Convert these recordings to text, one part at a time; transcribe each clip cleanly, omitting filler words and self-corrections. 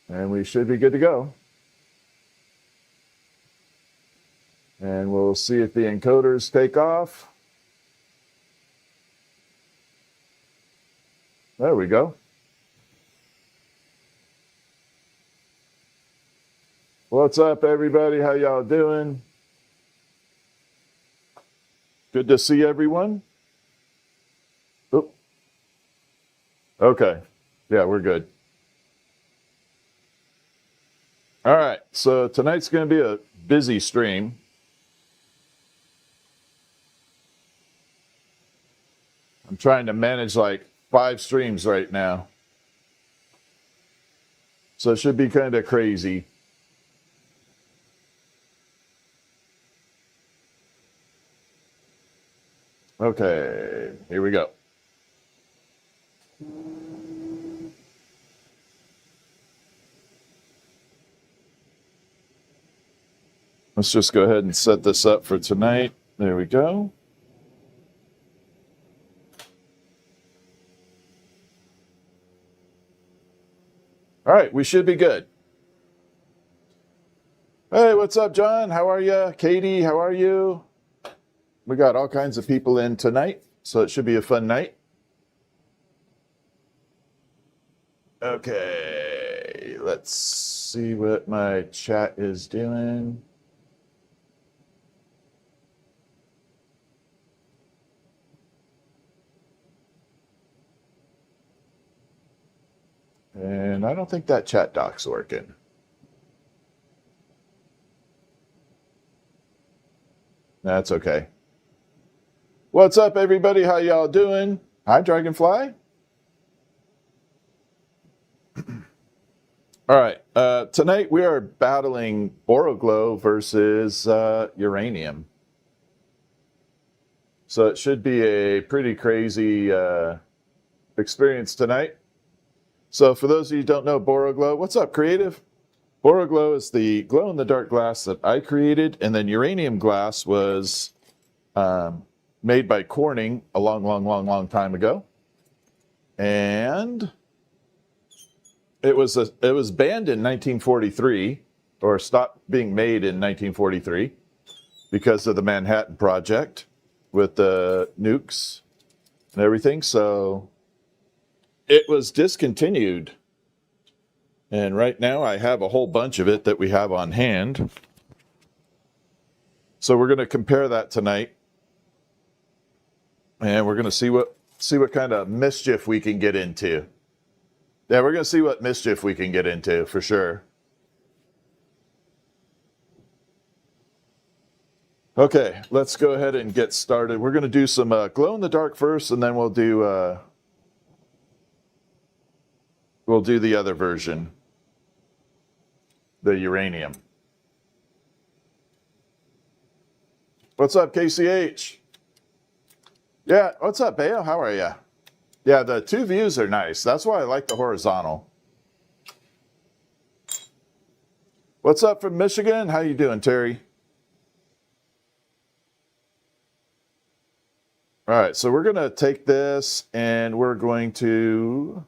And we should be good to go. And we'll see if the encoders take off. There we go. What's up, everybody? How y'all doing? Good to see everyone. Oop. Okay. Yeah, we're good. All right. So tonight's going to be a busy stream. I'm trying to manage like 5 streams right now. So it should be kind of crazy. Okay, here we go. Let's just go ahead and set this up for tonight. There we go. All right, we should be good. Hey, what's up, John? How are you? Katie, how are you? We got all kinds of people in tonight, so it should be a fun night. Okay, let's see what my chat is doing. And I don't think that chat doc's working. That's okay. What's up, everybody? How y'all doing? Hi, Dragonfly. All right. Tonight we are battling boroglow versus uranium. So it should be a pretty crazy experience tonight. So for those of you who don't know boroglow, what's up, Creative? Boroglow is the glow-in-the-dark glass that I created, and then uranium glass was made by Corning a long time ago. And it was banned in 1943, or stopped being made in 1943 because of the Manhattan Project with the nukes and everything. So it was discontinued. And right now I have a whole bunch of it that we have on hand. So we're going to compare that tonight. And we're going to see what kind of mischief we can get into. Yeah, we're going to see what mischief we can get into for sure. Okay, let's go ahead and get started. We're going to do some glow in the dark first, and then we'll do the other version, the uranium. What's up, KCH? Yeah, what's up, Bayo? How are you? Yeah, the 2 views are nice. That's why I like the horizontal. What's up from Michigan? How you doing, Terry? All right, so we're going to take this and we're going to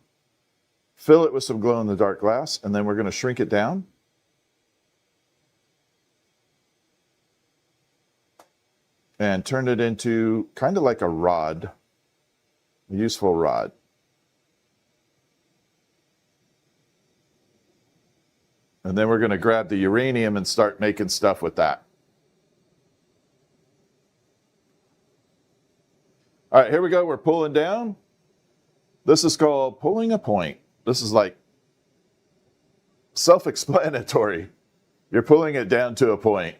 fill it with some glow-in-the-dark glass, and then we're going to shrink it down. And turn it into kind of like a rod, a useful rod. And then we're going to grab the uranium and start making stuff with that. All right, here we go. We're pulling down. This is called pulling a point. This is like self-explanatory. You're pulling it down to a point.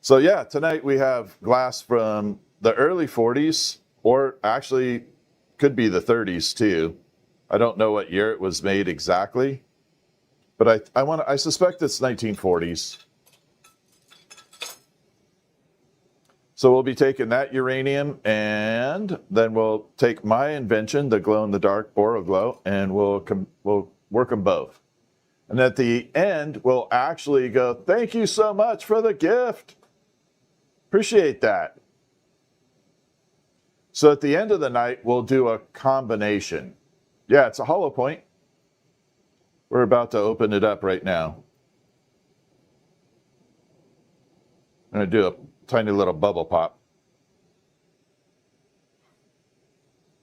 So yeah, tonight we have glass from the early 40s, or actually could be the 30s too. I don't know what year it was made exactly, but I suspect it's 1940s. So we'll be taking that uranium, and then we'll take my invention, the glow-in-the-dark boroglow, and we'll work them both. And at the end, we'll actually go, thank you so much for the gift. Appreciate that. So at the end of the night, we'll do a combination. Yeah, it's a hollow point. We're about to open it up right now. I'm going to do a tiny little bubble pop.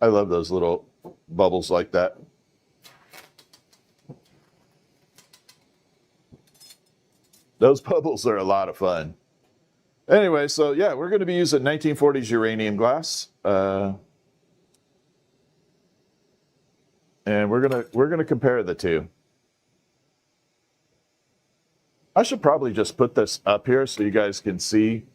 I love those little bubbles like that. Those bubbles are a lot of fun. Anyway, so yeah, we're going to be using 1940s uranium glass. And we're gonna compare the two. I should probably just put this up here so you guys can see.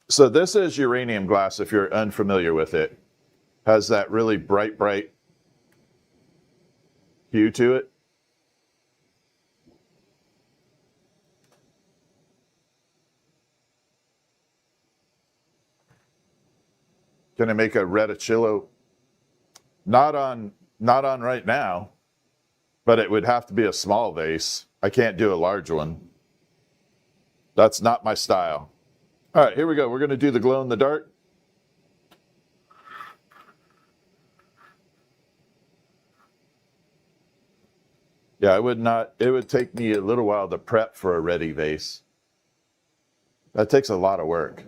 So this is uranium glass if you're unfamiliar with it. Has that really bright hue to it. Gonna make a reticillo. Not on right now, but it would have to be a small vase. I can't do a large one. That's not my style. All right, here we go. We're going to do the glow in the dark. Yeah, it would take me a little while to prep for a ready vase. That takes a lot of work.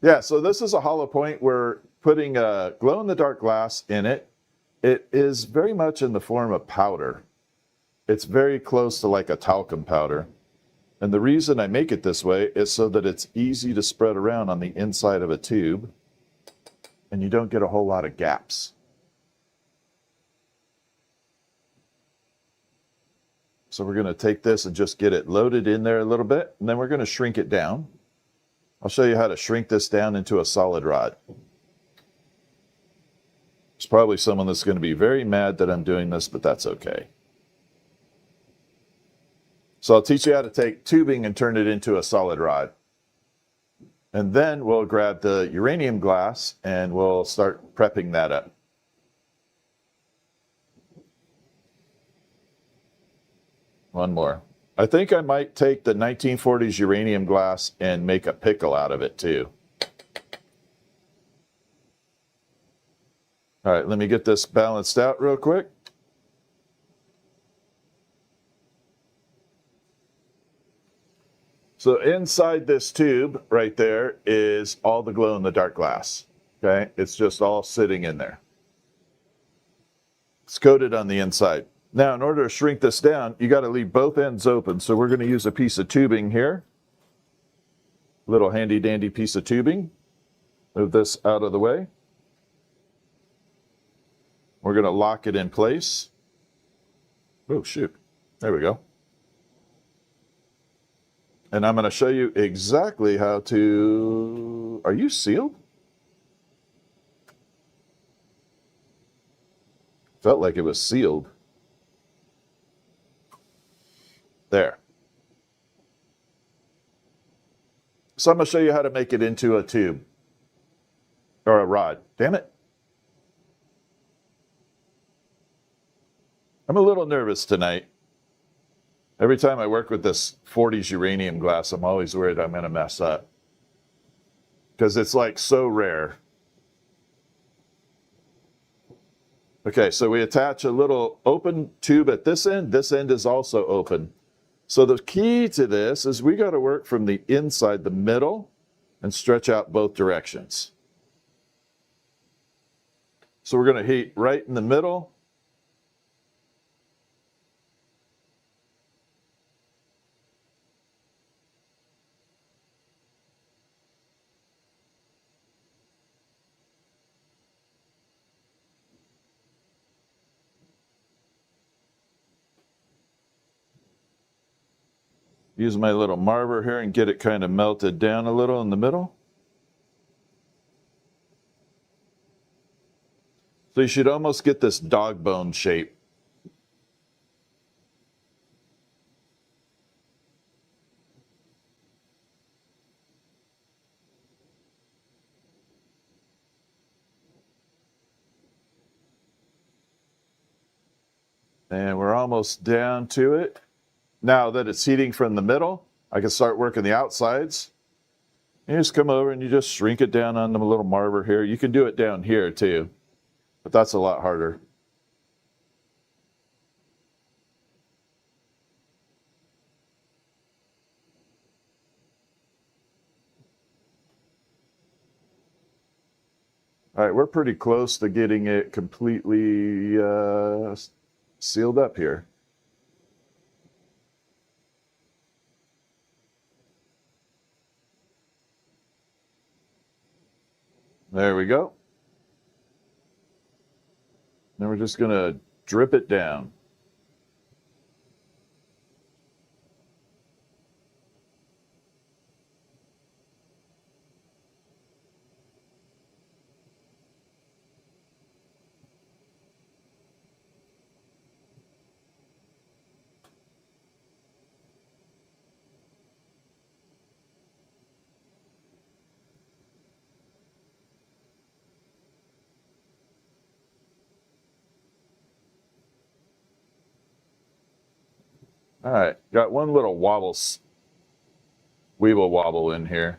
Yeah, so this is a hollow point. We're putting a glow in the dark glass in it. It is very much in the form of powder. It's very close to like a talcum powder. And the reason I make it this way is so that it's easy to spread around on the inside of a tube and you don't get a whole lot of gaps. So we're going to take this and just get it loaded in there a little bit, and then we're going to shrink it down. I'll show you how to shrink this down into a solid rod. There's probably someone that's going to be very mad that I'm doing this, but that's okay. So I'll teach you how to take tubing and turn it into a solid rod. And then we'll grab the uranium glass and we'll start prepping that up. One more. I think I might take the 1940s uranium glass and make a pickle out of it too. All right, let me get this balanced out real quick. So inside this tube right there is all the glow in the dark glass. Okay, it's just all sitting in there. It's coated on the inside. Now, in order to shrink this down, you got to leave both ends open. So we're going to use a piece of tubing here. Little handy dandy piece of tubing. Move this out of the way. We're going to lock it in place. Oh, shoot. There we go. And I'm going to show you exactly how to... Are you sealed? Felt like it was sealed. There. So I'm going to show you how to make it into a tube. Or a rod. Damn it. I'm a little nervous tonight. Every time I work with this 40s uranium glass, I'm always worried I'm going to mess up. Because it's like so rare. Okay, so we attach a little open tube at this end. This end is also open. So the key to this is we got to work from the inside, the middle, and stretch out both directions. So we're going to heat right in the middle. Use my little marver here and get it kind of melted down a little in the middle. So you should almost get this dog bone shape. And we're almost down to it. Now that it's heating from the middle, I can start working the outsides. You just come over and you just shrink it down on the little marver here. You can do it down here too, but that's a lot harder. All right, we're pretty close to getting it completely sealed up here. There we go. Then we're just going to drip it down. All right, got one little weeble wobble in here.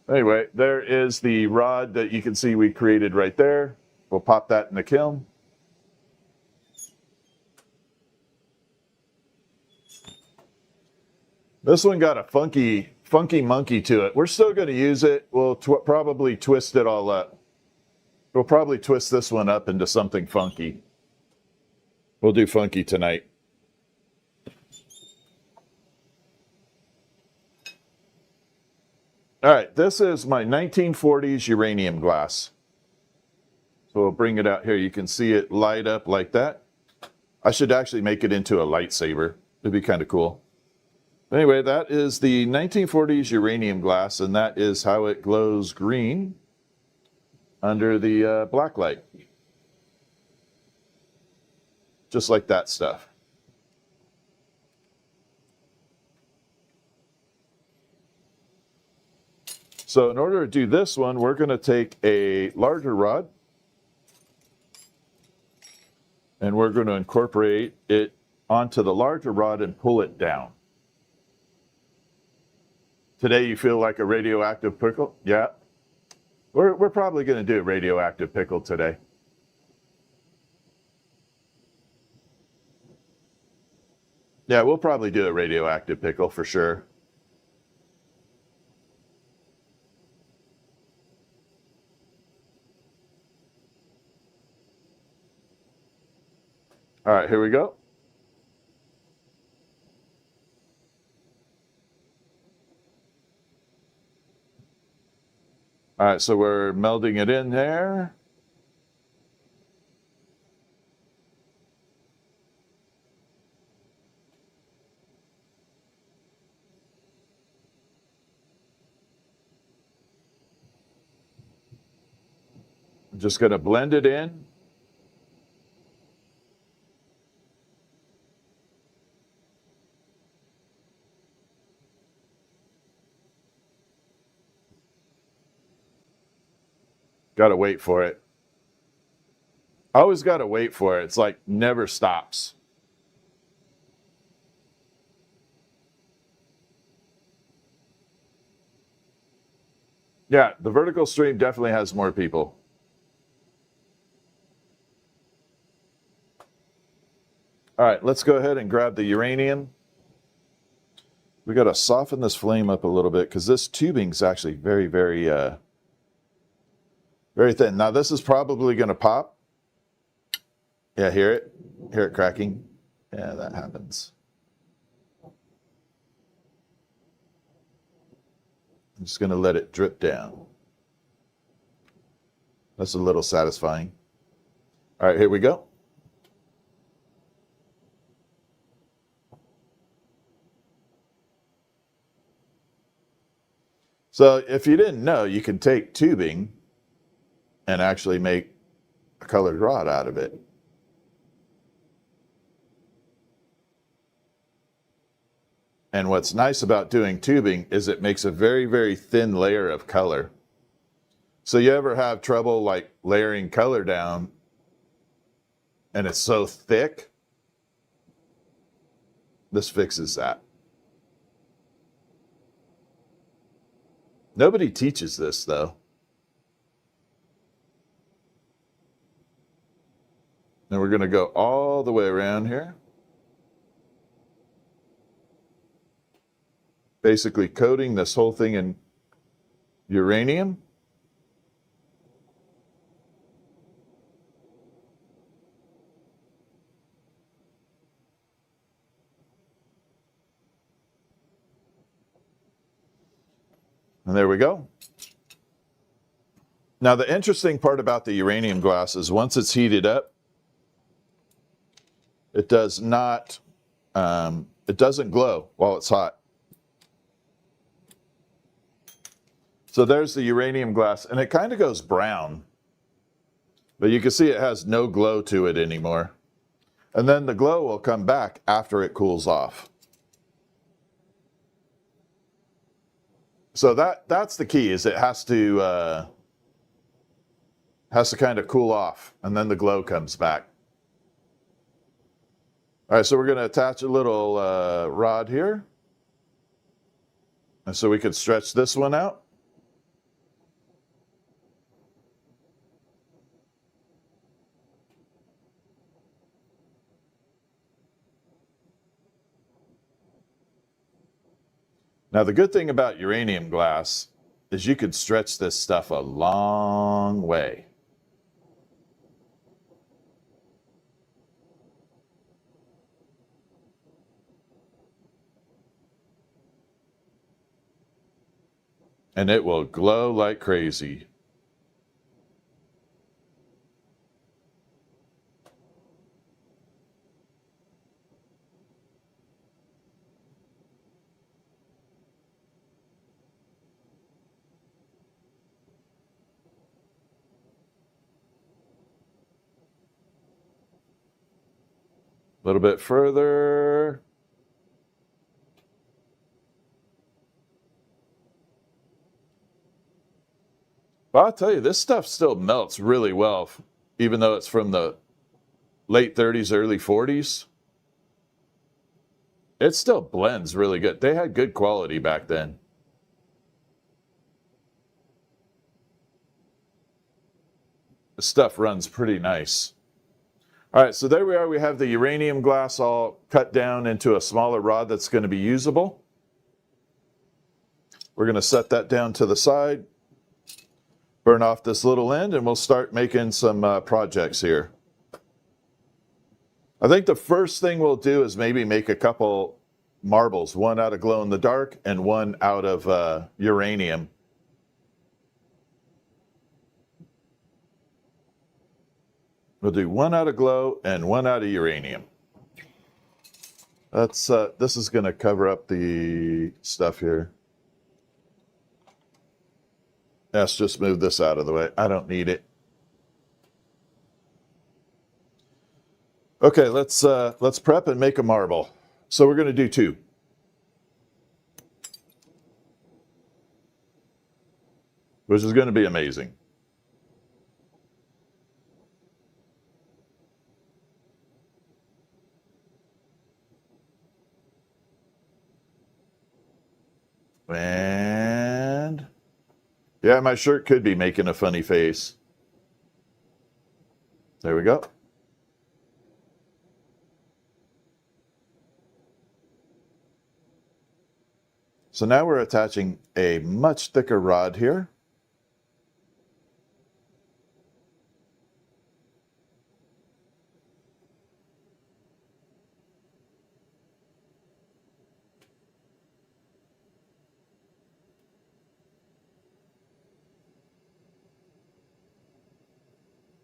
Anyway, there is the rod that you can see we created right there. We'll pop that in the kiln. This one got a funky monkey to it. We're still going to use it. We'll probably twist it all up. We'll probably twist this one up into something funky. We'll do funky tonight. All right, this is my 1940s uranium glass. So we'll bring it out here. You can see it light up like that. I should actually make it into a lightsaber. It'd be kind of cool. Anyway, that is the 1940s uranium glass, and that is how it glows green under the black light. Just like that stuff. So in order to do this one, we're going to take a larger rod and we're going to incorporate it onto the larger rod and pull it down. Today you feel like a radioactive pickle? Yeah. We're probably going to do a radioactive pickle today. Yeah, we'll probably do a radioactive pickle for sure. All right, here we go. All right, so we're melding it in there. I'm just going to blend it in. Got to wait for it. I always got to wait for it. It's like never stops. Yeah, the vertical stream definitely has more people. All right, let's go ahead and grab the uranium. We got to soften this flame up a little bit because this tubing is actually very, very thin. Now this is probably going to pop. Yeah, hear it? Hear it cracking? Yeah, that happens. I'm just going to let it drip down. That's a little satisfying. All right, here we go. So if you didn't know, you can take tubing and actually make a colored rod out of it. And what's nice about doing tubing is it makes a very, very thin layer of color. So you ever have trouble like layering color down and it's so thick? This fixes that. Nobody teaches this though. And we're going to go all the way around here. Basically coating this whole thing in uranium. And there we go. Now, the interesting part about the uranium glass is once it's heated up, it does not, it doesn't glow while it's hot. So there's the uranium glass, and it kind of goes brown. But you can see it has no glow to it anymore. And then the glow will come back after it cools off. So that's the key, is it has to kind of cool off, and then the glow comes back. All right, so we're going to attach a little rod here. And so we could stretch this one out. Now, the good thing about uranium glass is you could stretch this stuff a long way. And it will glow like crazy. A little bit further. Well, I'll tell you, this stuff still melts really well, even though it's from the late 30s, early 40s. It still blends really good. They had good quality back then. The stuff runs pretty nice. All right, so there we are. We have the uranium glass all cut down into a smaller rod that's going to be usable. We're going to set that down to the side, burn off this little end, and we'll start making some projects here. I think the first thing we'll do is maybe make a couple marbles, one out of glow in the dark and one out of uranium. We'll do one out of glow and one out of uranium. That's this is going to cover up the stuff here. Let's just move this out of the way. I don't need it. Okay, let's prep and make a marble. So we're going to do two. Which is going to be amazing. And yeah, my shirt could be making a funny face. There we go. So now we're attaching a much thicker rod here.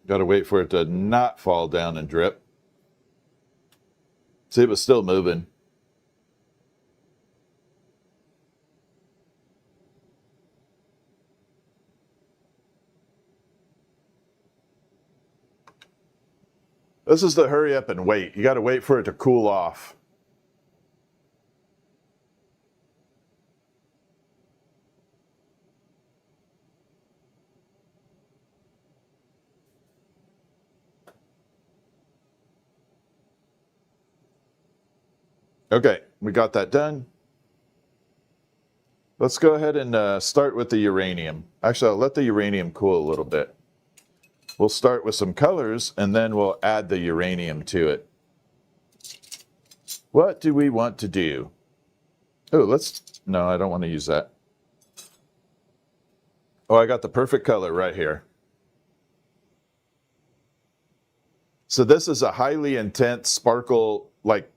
Got to wait for it to not fall down and drip. See, it was still moving. This is the hurry up and wait. You got to wait for it to cool off. Okay, we got that done. Let's go ahead and start with the uranium. Actually, I'll let the uranium cool a little bit. We'll start with some colors, and then we'll add the uranium to it. What do we want to do? Oh, no, I don't want to use that. Oh, I got the perfect color right here. So this is a highly intense sparkle, like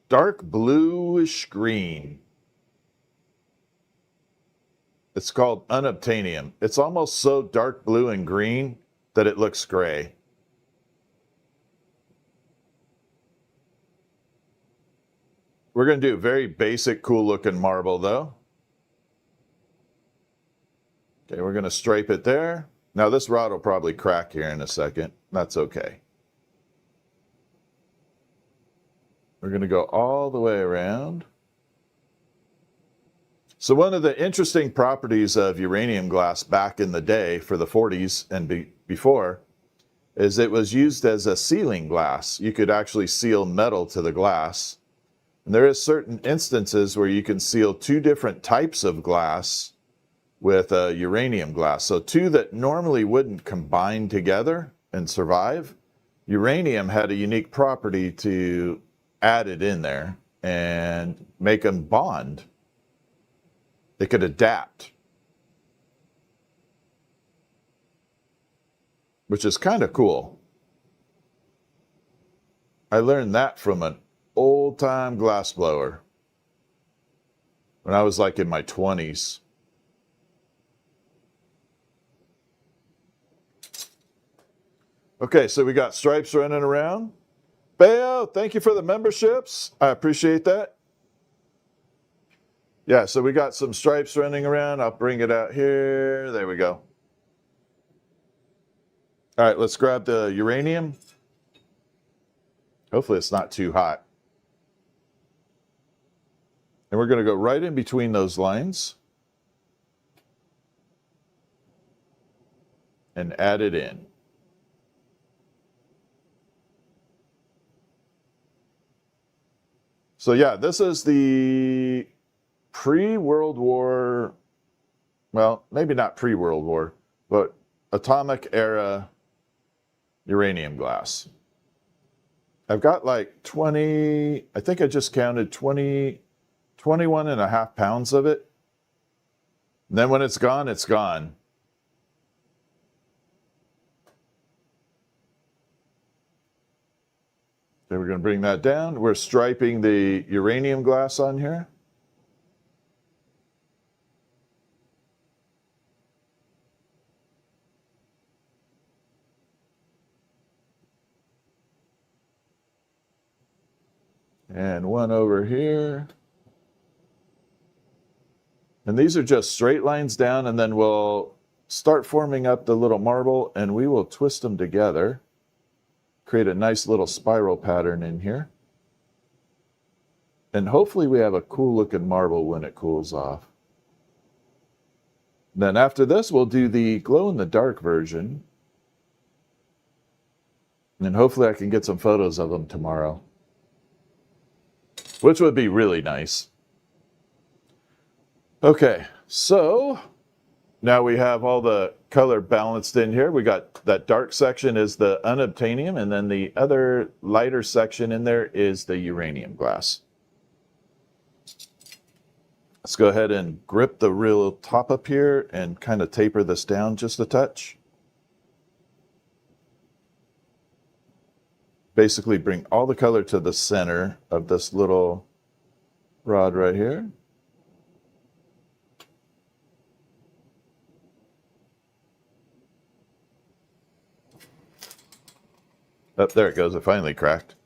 dark bluish green. It's called unobtainium. It's almost so dark blue and green that it looks gray. We're going to do a very basic, cool looking marble though. Okay, we're going to stripe it there. Now this rod will probably crack here in a second. That's okay. We're going to go all the way around. So one of the interesting properties of uranium glass back in the day for the 40s and before is it was used as a sealing glass. You could actually seal metal to the glass. And there is certain instances where you can seal two different types of glass with a uranium glass. So two that normally wouldn't combine together and survive. Uranium had a unique property to add it in there and make them bond. They could adapt, which is kind of cool. I learned that from an old-time glass blower when I was like in my 20s. Okay, so we got stripes running around. Bayo, thank you for the memberships. I appreciate that. Yeah, so we got some stripes running around. I'll bring it out here. There we go. All right, let's grab the uranium. Hopefully it's not too hot. And we're going to go right in between those lines and add it in. So yeah, this is the pre-World War, well, maybe not pre-World War, but atomic era uranium glass. I've got like 20, I think I just counted 21 and a half pounds of it. And then when it's gone, it's gone. Okay, we're going to bring that down. We're striping the uranium glass on here. And one over here. And these are just straight lines down, and then we'll start forming up the little marble, and we will twist them together. Create a nice little spiral pattern in here. And hopefully we have a cool looking marble when it cools off. Then after this, we'll do the glow in the dark version. And hopefully I can get some photos of them tomorrow, which would be really nice. Okay, so now we have all the color balanced in here. We got that dark section is the unobtainium, and then the other lighter section in there is the uranium glass. Let's go ahead and grip the real top up here and kind of taper this down just a touch. Basically bring all the color to the center of this little rod right here. Oh, there it goes. It finally cracked.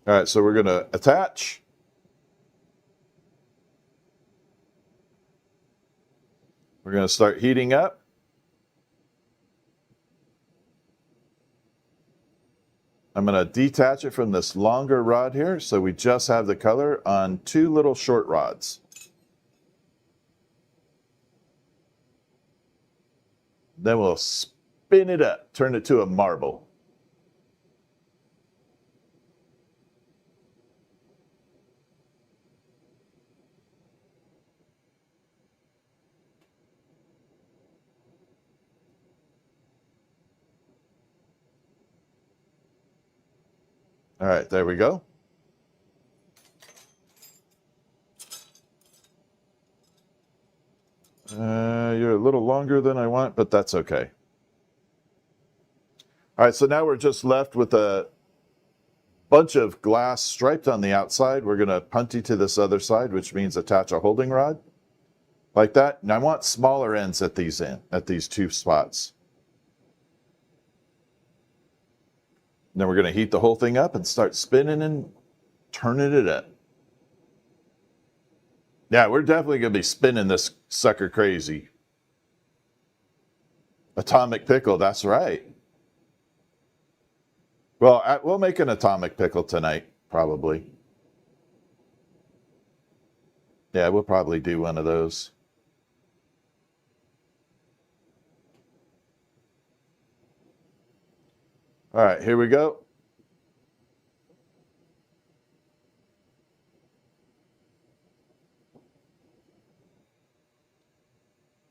All right, so we're going to attach. We're going to start heating up. I'm going to detach it from this longer rod here, so we just have the color on two little short rods. Then we'll spin it up, turn it to a marble. All right, there we go. You're a little longer than I want, but that's okay. All right, so now we're just left with a bunch of glass striped on the outside. We're going to punty to this other side, which means attach a holding rod like that. And I want smaller ends at these two spots. And then we're going to heat the whole thing up and start spinning and turning it up. Yeah, we're definitely going to be spinning this sucker crazy. Atomic pickle, that's right. Well, we'll make an atomic pickle tonight, probably. Yeah, we'll probably do one of those. All right, here we go.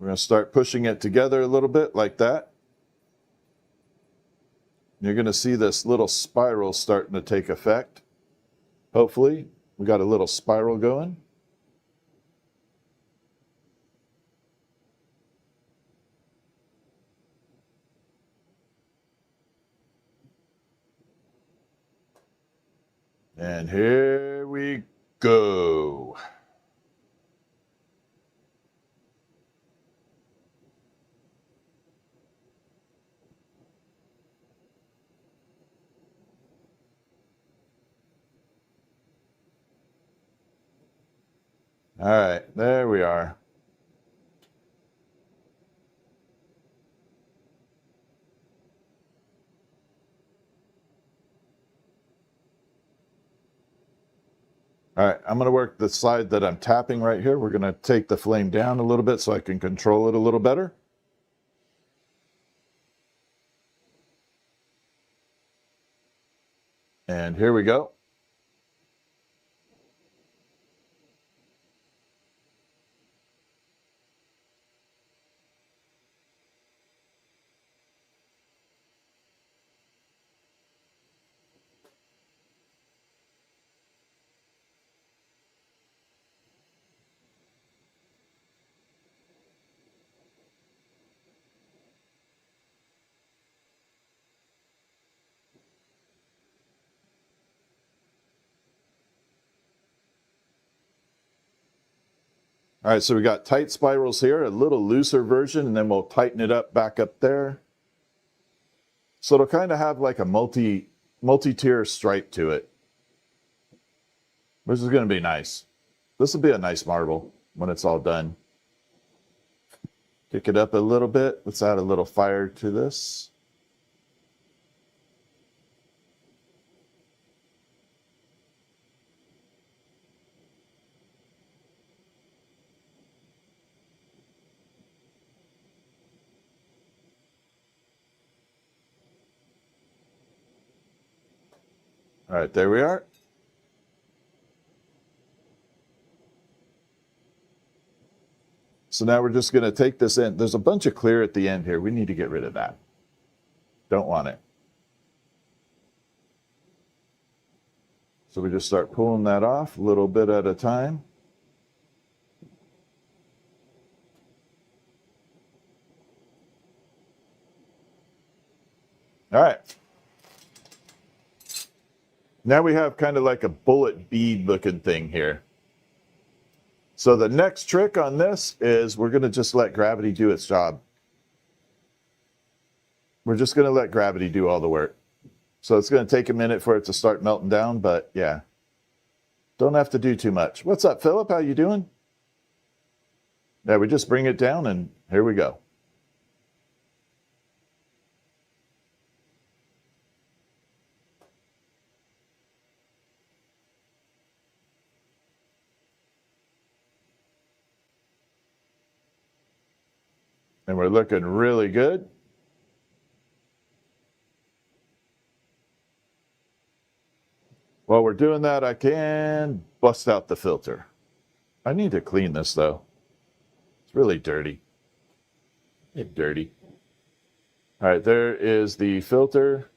We're going to start pushing it together a little bit like that. You're going to see this little spiral starting to take effect. Hopefully, we got a little spiral going. And here we go. All right, there we are. All right, I'm going to work the side that I'm tapping right here. We're going to take the flame down a little bit so I can control it a little better. And here we go. All right, so we got tight spirals here, a little looser version, and then we'll tighten it up back up there. So it'll kind of have like a multi-tier stripe to it. This is going to be nice. This will be a nice marble when it's all done. Kick it up a little bit. Let's add a little fire to this. All right, there we are. So now we're just going to take this in. There's a bunch of clear at the end here. We need to get rid of that. Don't want it. So we just start pulling that off a little bit at a time. All right. Now we have kind of like a bullet bead looking thing here. So the next trick on this is we're going to just let gravity do its job. We're just going to let gravity do all the work. So it's going to take a minute for it to start melting down, but yeah. Don't have to do too much. What's up, Philip? How you doing? Yeah, we just bring it down and here we go. And we're looking really good. While we're doing that, I can bust out the filter. I need to clean this though. It's really dirty. It's dirty. All right, there is the filter.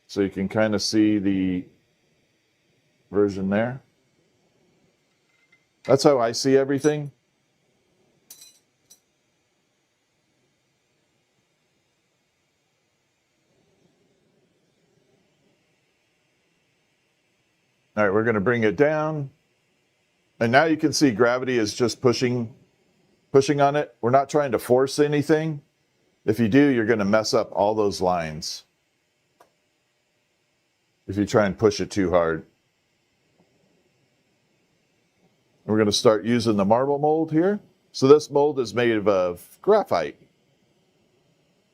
So you can kind of see the version there. That's how I see everything. All right, we're going to bring it down. And now you can see gravity is just pushing on it. We're not trying to force anything. If you do, you're going to mess up all those lines if you try and push it too hard. We're going to start using the marble mold here. So this mold is made of graphite,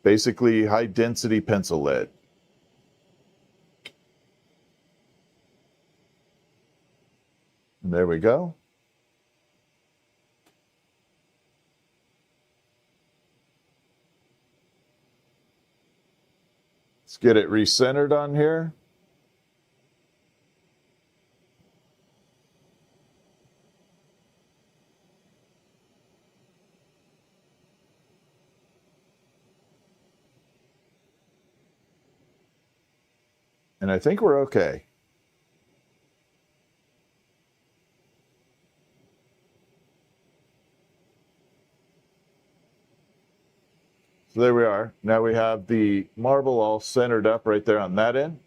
basically high density pencil lead. And there we go. Let's get it recentered on here. And I think we're okay. So there we are. Now we have the marble all centered up right there on that end.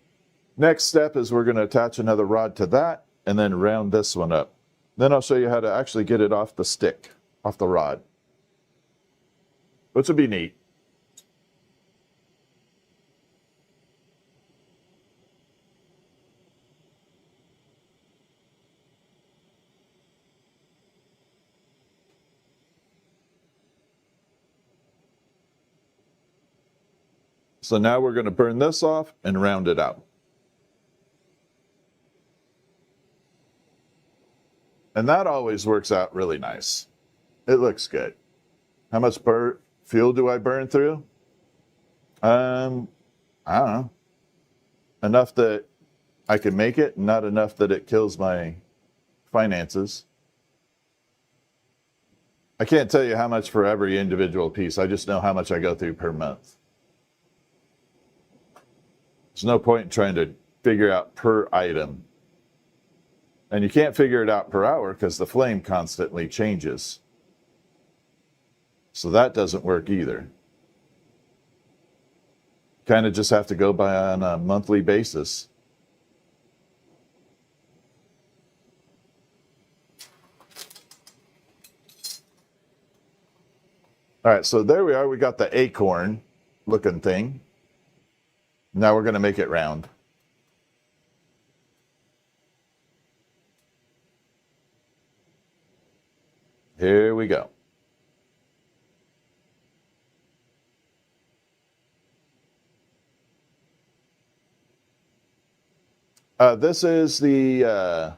Next step is we're going to attach another rod to that and then round this one up. Then I'll show you how to actually get it off the stick, off the rod, which would be neat. So now we're going to burn this off and round it out. And that always works out really nice. It looks good. How much fuel do I burn through? I don't know. Enough that I can make it, not enough that it kills my finances. I can't tell you how much for every individual piece. I just know how much I go through per month. There's no point in trying to figure out per item. And you can't figure it out per hour because the flame constantly changes. So that doesn't work either. Kind of just have to go by on a monthly basis. All right, so there we are. We got the acorn looking thing. Now we're going to make it round. Here we go. This is the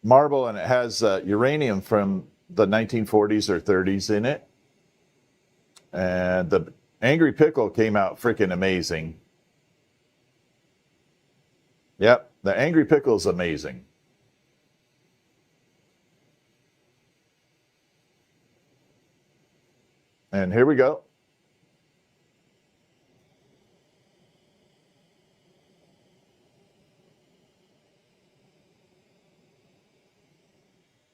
marble, and it has uranium from the 1940s or 30s in it. And the Angry Pickle came out freaking amazing. Yep, the Angry Pickle is amazing. And here we go.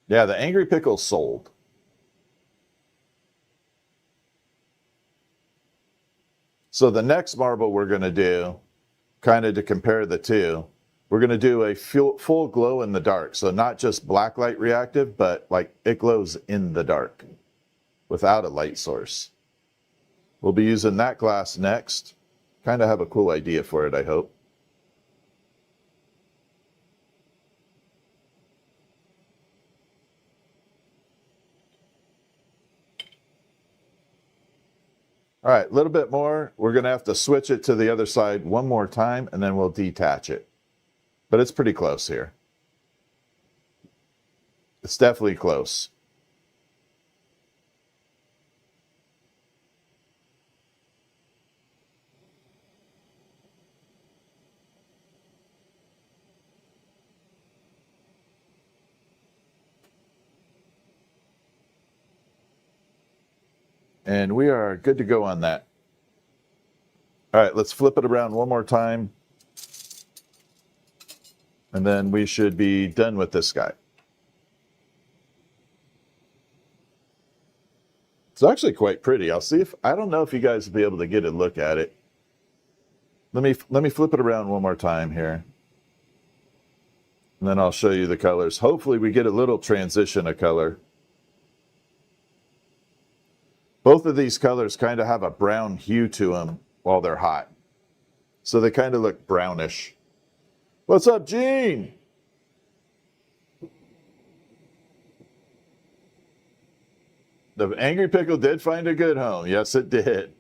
Yeah, the Angry Pickle sold. So the next marble we're going to do, kind of to compare the two, we're going to do a full glow in the dark. So not just blacklight reactive, but like it glows in the dark without a light source. We'll be using that glass next. Kind of have a cool idea for it, I hope. All right, a little bit more. We're going to have to switch it to the other side one more time, and then we'll detach it. But it's pretty close here. It's definitely close. And we are good to go on that. All right, let's flip it around one more time. And then we should be done with this guy. It's actually quite pretty. I'll see if, I don't know if you guys will be able to get a look at it. Let me flip it around one more time here. And then I'll show you the colors. Hopefully we get a little transition of color. Both of these colors kind of have a brown hue to them while they're hot. So they kind of look brownish. What's up, Gene? The Angry Pickle did find a good home. Yes, it did.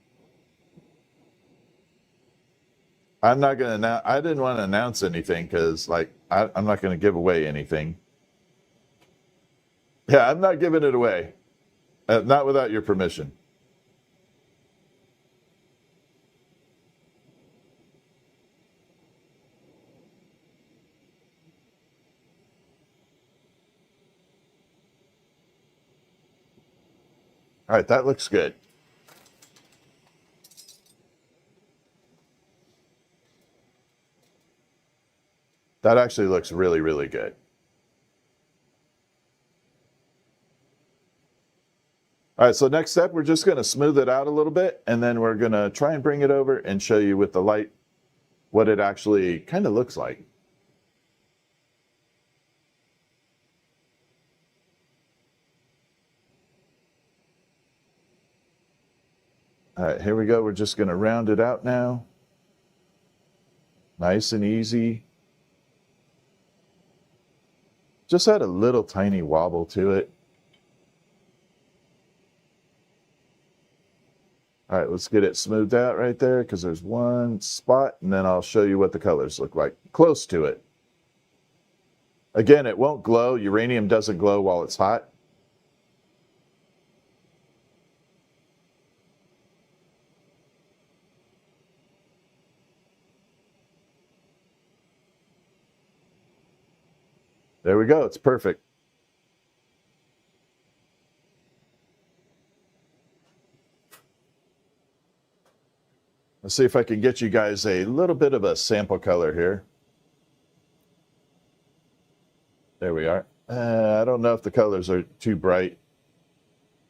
I'm not going to, I didn't want to announce anything because, like, I'm not going to give away anything. Yeah, I'm not giving it away. Not without your permission. All right, that looks good. That actually looks really, really good. All right, so next step, we're just going to smooth it out a little bit, and then we're going to try and bring it over and show you with the light what it actually kind of looks like. All right, here we go. We're just going to round it out now. Nice and easy. Just add a little tiny wobble to it. All right, let's get it smoothed out right there because there's one spot, and then I'll show you what the colors look like close to it. Again, it won't glow. Uranium doesn't glow while it's hot. There we go. It's perfect. Let's see if I can get you guys a little bit of a sample color here. There we are. I don't know if the colors are too bright,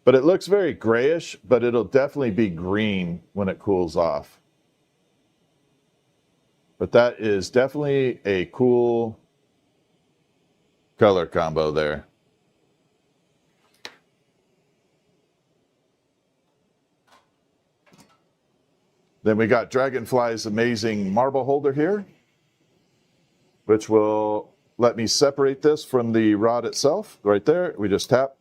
but it looks very grayish, but it'll definitely be green when it cools off. But that is definitely a cool color combo there. Then we got Dragonfly's amazing marble holder here, which will let me separate this from the rod itself. Right there, we just tap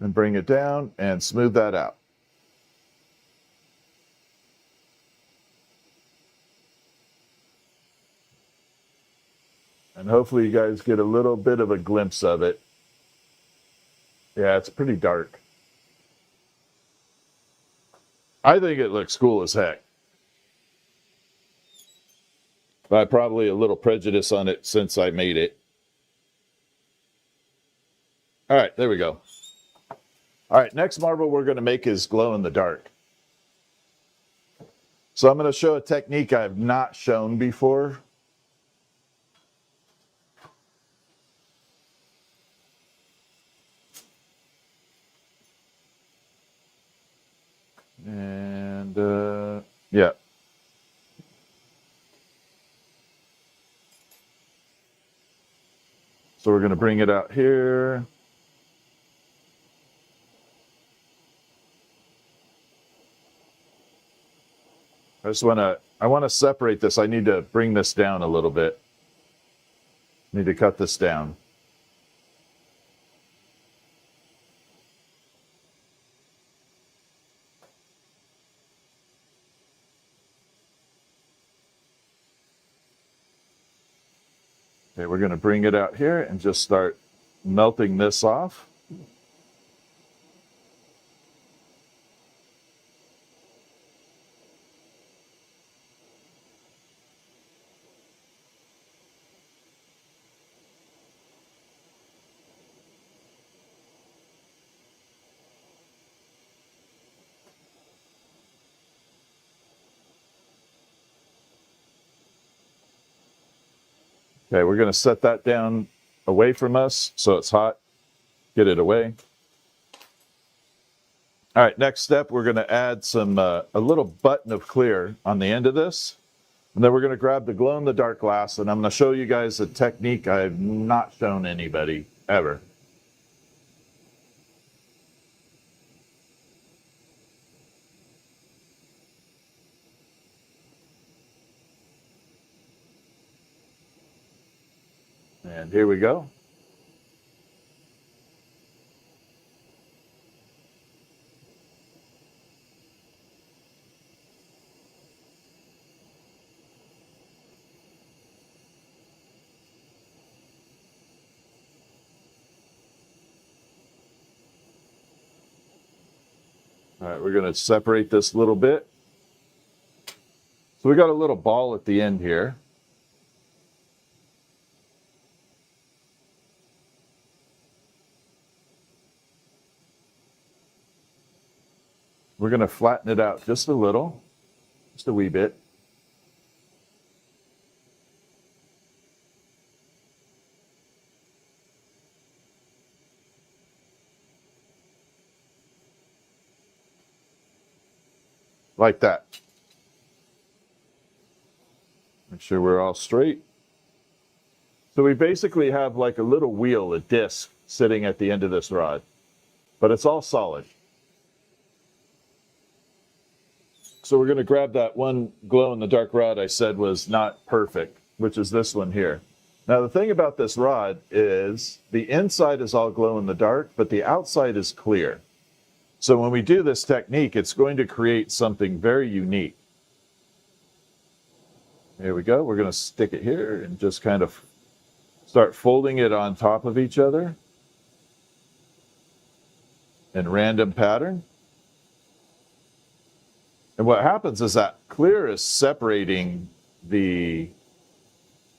and bring it down and smooth that out. And hopefully you guys get a little bit of a glimpse of it. Yeah, it's pretty dark. I think it looks cool as heck. But probably a little prejudice on it since I made it. All right, there we go. All right, next marble we're going to make is glow in the dark. So I'm going to show a technique I've not shown before. And yeah. So we're going to bring it out here. I want to separate this. I need to bring this down a little bit. Need to cut this down. Okay, we're going to bring it out here and just start melting this off. Okay, we're going to set that down away from us so it's hot. Get it away. All right, next step, we're going to add some a little button of clear on the end of this. And then we're going to grab the glow-in-the-dark glass, and I'm going to show you guys a technique I've not shown anybody ever. And here we go. All right, we're going to separate this a little bit. So we got a little ball at the end here. We're going to flatten it out just a little, just a wee bit. Like that. Make sure we're all straight. So we basically have like a little wheel, a disc, sitting at the end of this rod, but it's all solid. So we're going to grab that one glow-in-the-dark rod I said was not perfect, which is this one here. Now the thing about this rod is the inside is all glow-in-the-dark, but the outside is clear. So when we do this technique, it's going to create something very unique. Here we go. We're going to stick it here and just kind of start folding it on top of each other in random pattern. And what happens is that clear is separating the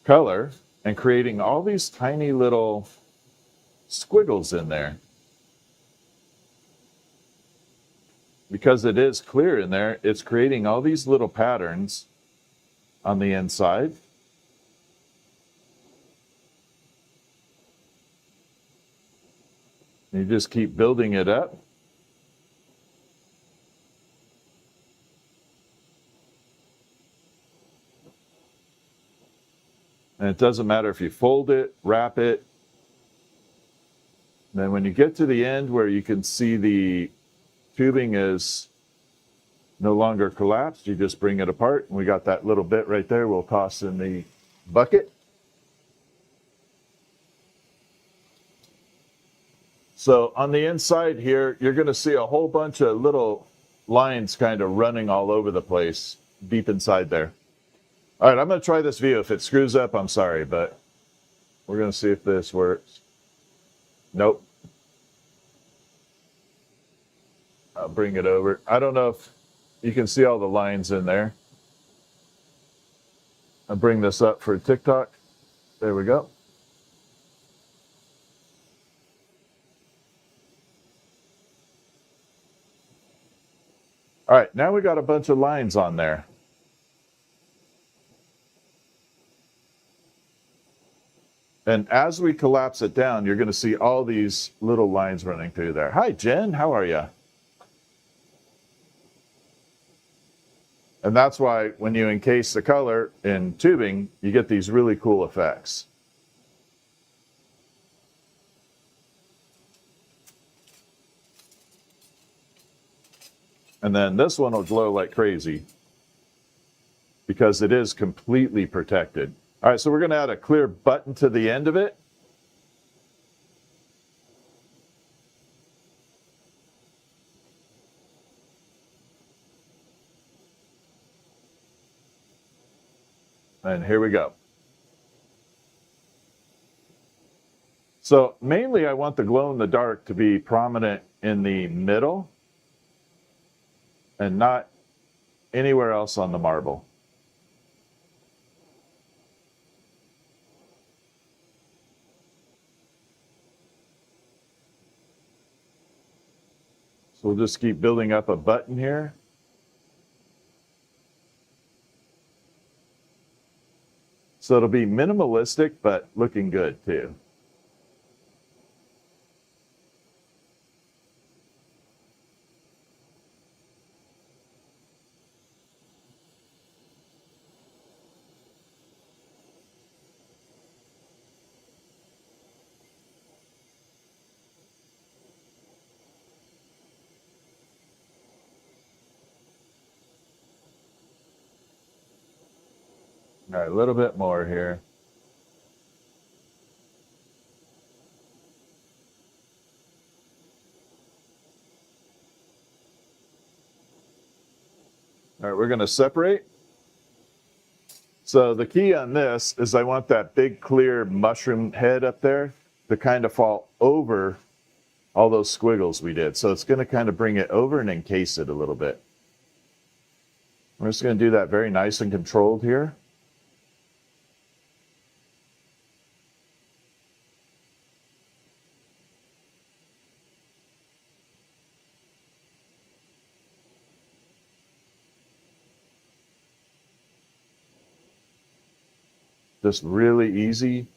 color and creating all these tiny little squiggles in there. Because it is clear in there, it's creating all these little patterns on the inside. And you just keep building it up. And it doesn't matter if you fold it, wrap it. And then when you get to the end where you can see the tubing is no longer collapsed, you just bring it apart. And we got that little bit right there we'll toss in the bucket. So on the inside here, you're going to see a whole bunch of little lines kind of running all over the place deep inside there. All right, I'm going to try this view. If it screws up, I'm sorry, but we're going to see if this works. Nope. I'll bring it over. I don't know if you can see all the lines in there. I'll bring this up for TikTok. There we go. All right, now we got a bunch of lines on there. And as we collapse it down, you're going to see all these little lines running through there. Hi, Jen. How are you? And that's why when you encase the color in tubing, you get these really cool effects. And then this one will glow like crazy because it is completely protected. All right, so we're going to add a clear button to the end of it. And here we go. So mainly I want the glow in the dark to be prominent in the middle and not anywhere else on the marble. So we'll just keep building up a button here. So it'll be minimalistic, but looking good too. All right, a little bit more here. All right, we're going to separate. So the key on this is I want that big clear mushroom head up there to kind of fall over all those squiggles we did. So it's going to kind of bring it over and encase it a little bit. We're just going to do that very nice and controlled here. Just really easy.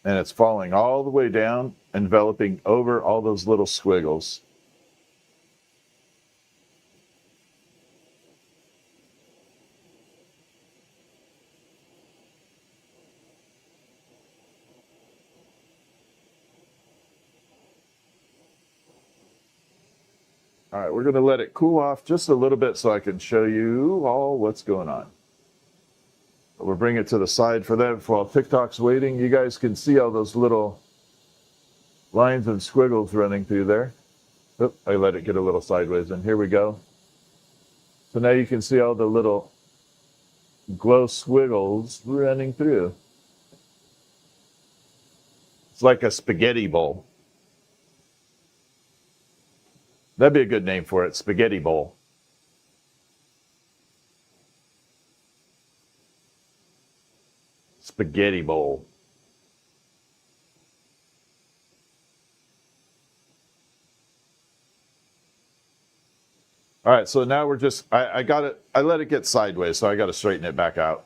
And it's falling all the way down, enveloping over all those little squiggles. All right, we're going to let it cool off just a little bit so I can show you all what's going on. We'll bring it to the side for that while TikTok's waiting. You guys can see all those little lines and squiggles running through there. Oop, I let it get a little sideways, and here we go. So now you can see all the little glow squiggles running through. It's like a spaghetti bowl. That'd be a good name for it, spaghetti bowl. Spaghetti bowl. All right, so now we're just, I got it, I let it get sideways, so I got to straighten it back out.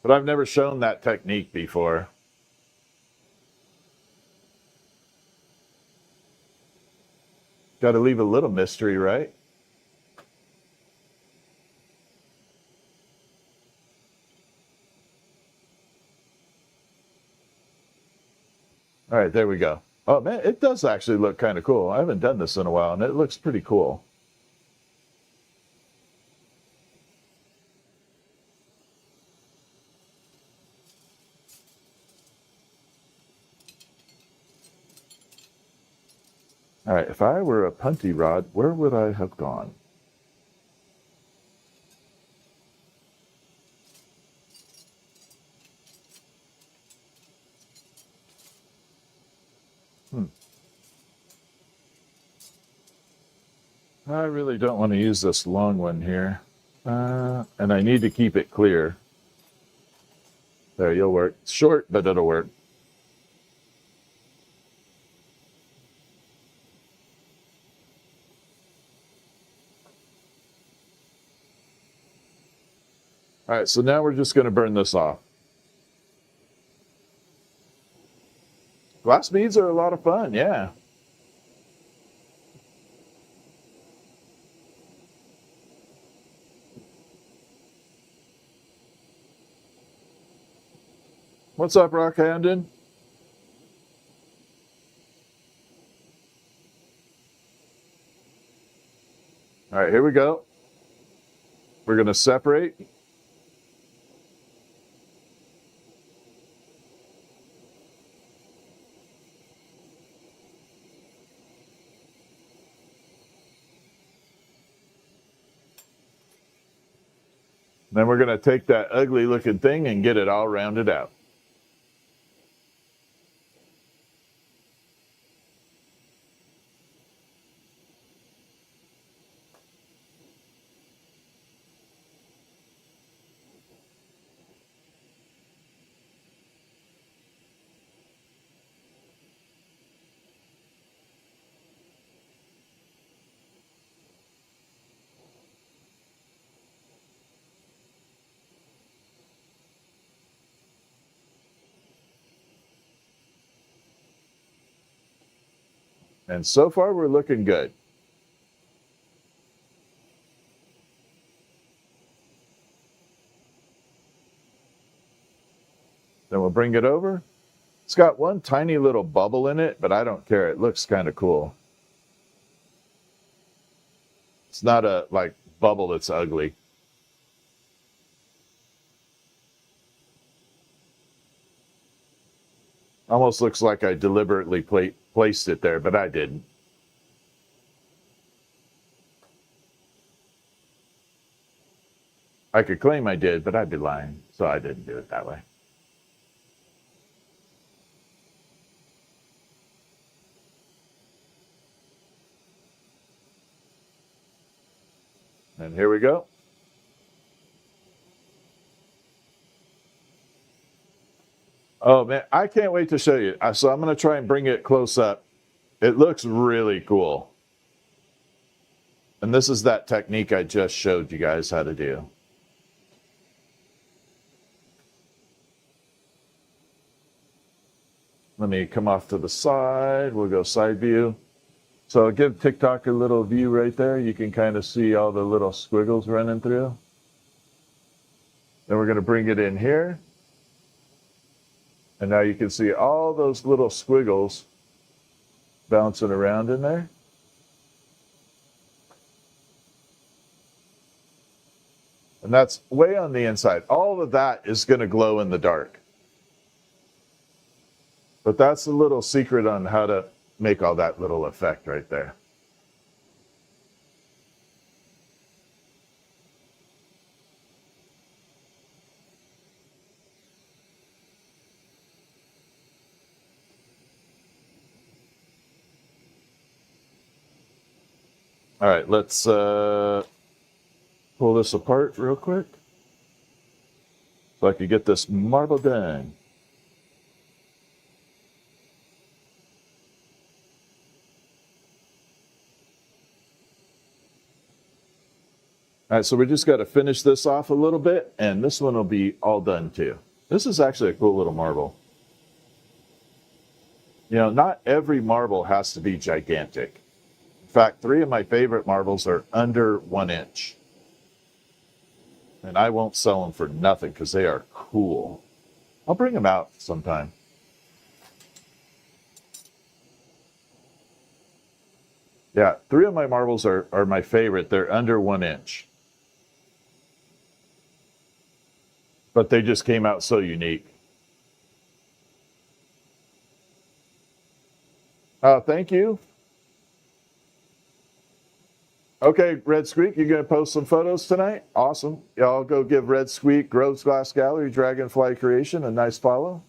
But I've never shown that technique before. Got to leave a little mystery, right? All right, there we go. Oh man, it does actually look kind of cool. I haven't done this in a while, and it looks pretty cool. All right, if I were a punty rod, where would I have gone? I really don't want to use this long one here. And I need to keep it clear. There, you'll work. It's short, but it'll work. All right, so now we're just going to burn this off. Glass beads are a lot of fun, yeah. What's up, Rockhampton? All right, here we go. We're going to separate. Then we're going to take that ugly looking thing and get it all rounded out. And so far, we're looking good. Then we'll we'll bring it over. It's got one tiny little bubble in it, but I don't care. It looks kind of cool. It's not a like bubble that's ugly. Almost looks like I deliberately placed it there, but I didn't. I could claim I did, but I'd be lying, so I didn't do it that way. And here we go. Oh man, I can't wait to show you. So I'm going to try and bring it close up. It looks really cool. And this is that technique I just showed you guys how to do. Let me come off to the side. We'll go side view. So I'll give TikTok a little view right there. You can kind of see all the little squiggles running through. Then we're going to bring it in here. And now you can see all those little squiggles bouncing around in there. And that's way on the inside. All of that is going to glow in the dark. But that's a little secret on how to make all that little effect right there. All right, let's pull this apart real quick so I can get this marble done. All right, so we just got to finish this off a little bit, and this one will be all done too. This is actually a cool little marble. You know, not every marble has to be gigantic. In fact, 3 of my favorite marbles are under 1 inch. And I won't sell them for nothing because they are cool. I'll bring them out sometime. Yeah, 3 of my marbles are my favorite. They're under 1 inch. But they just came out so unique. Thank you. Okay, Red Squeak, you're going to post some photos tonight? Awesome. Y'all go give Red Squeak, Groves Glass Gallery, Dragonfly Creation a nice follow.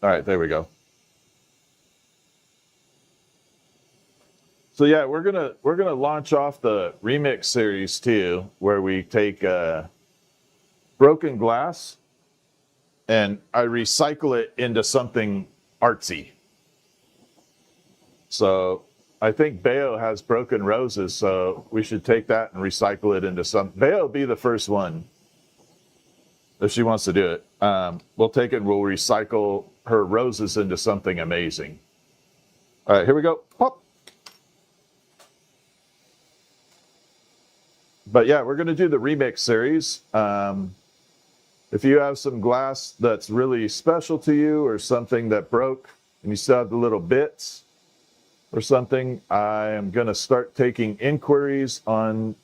All right, there we go. So yeah, we're gonna launch off the remix series too, where we take broken glass and I recycle it into something artsy. So I think Bayo has broken roses, so we should take that and recycle it into some. Bayo will be the first one if she wants to do it. We'll take it and we'll recycle her roses into something amazing. All right, here we go. Pop. But yeah, we're going to do the remix series. If you have some glass that's really special to you or something that broke and you still have the little bits or something, I am going to start taking inquiries on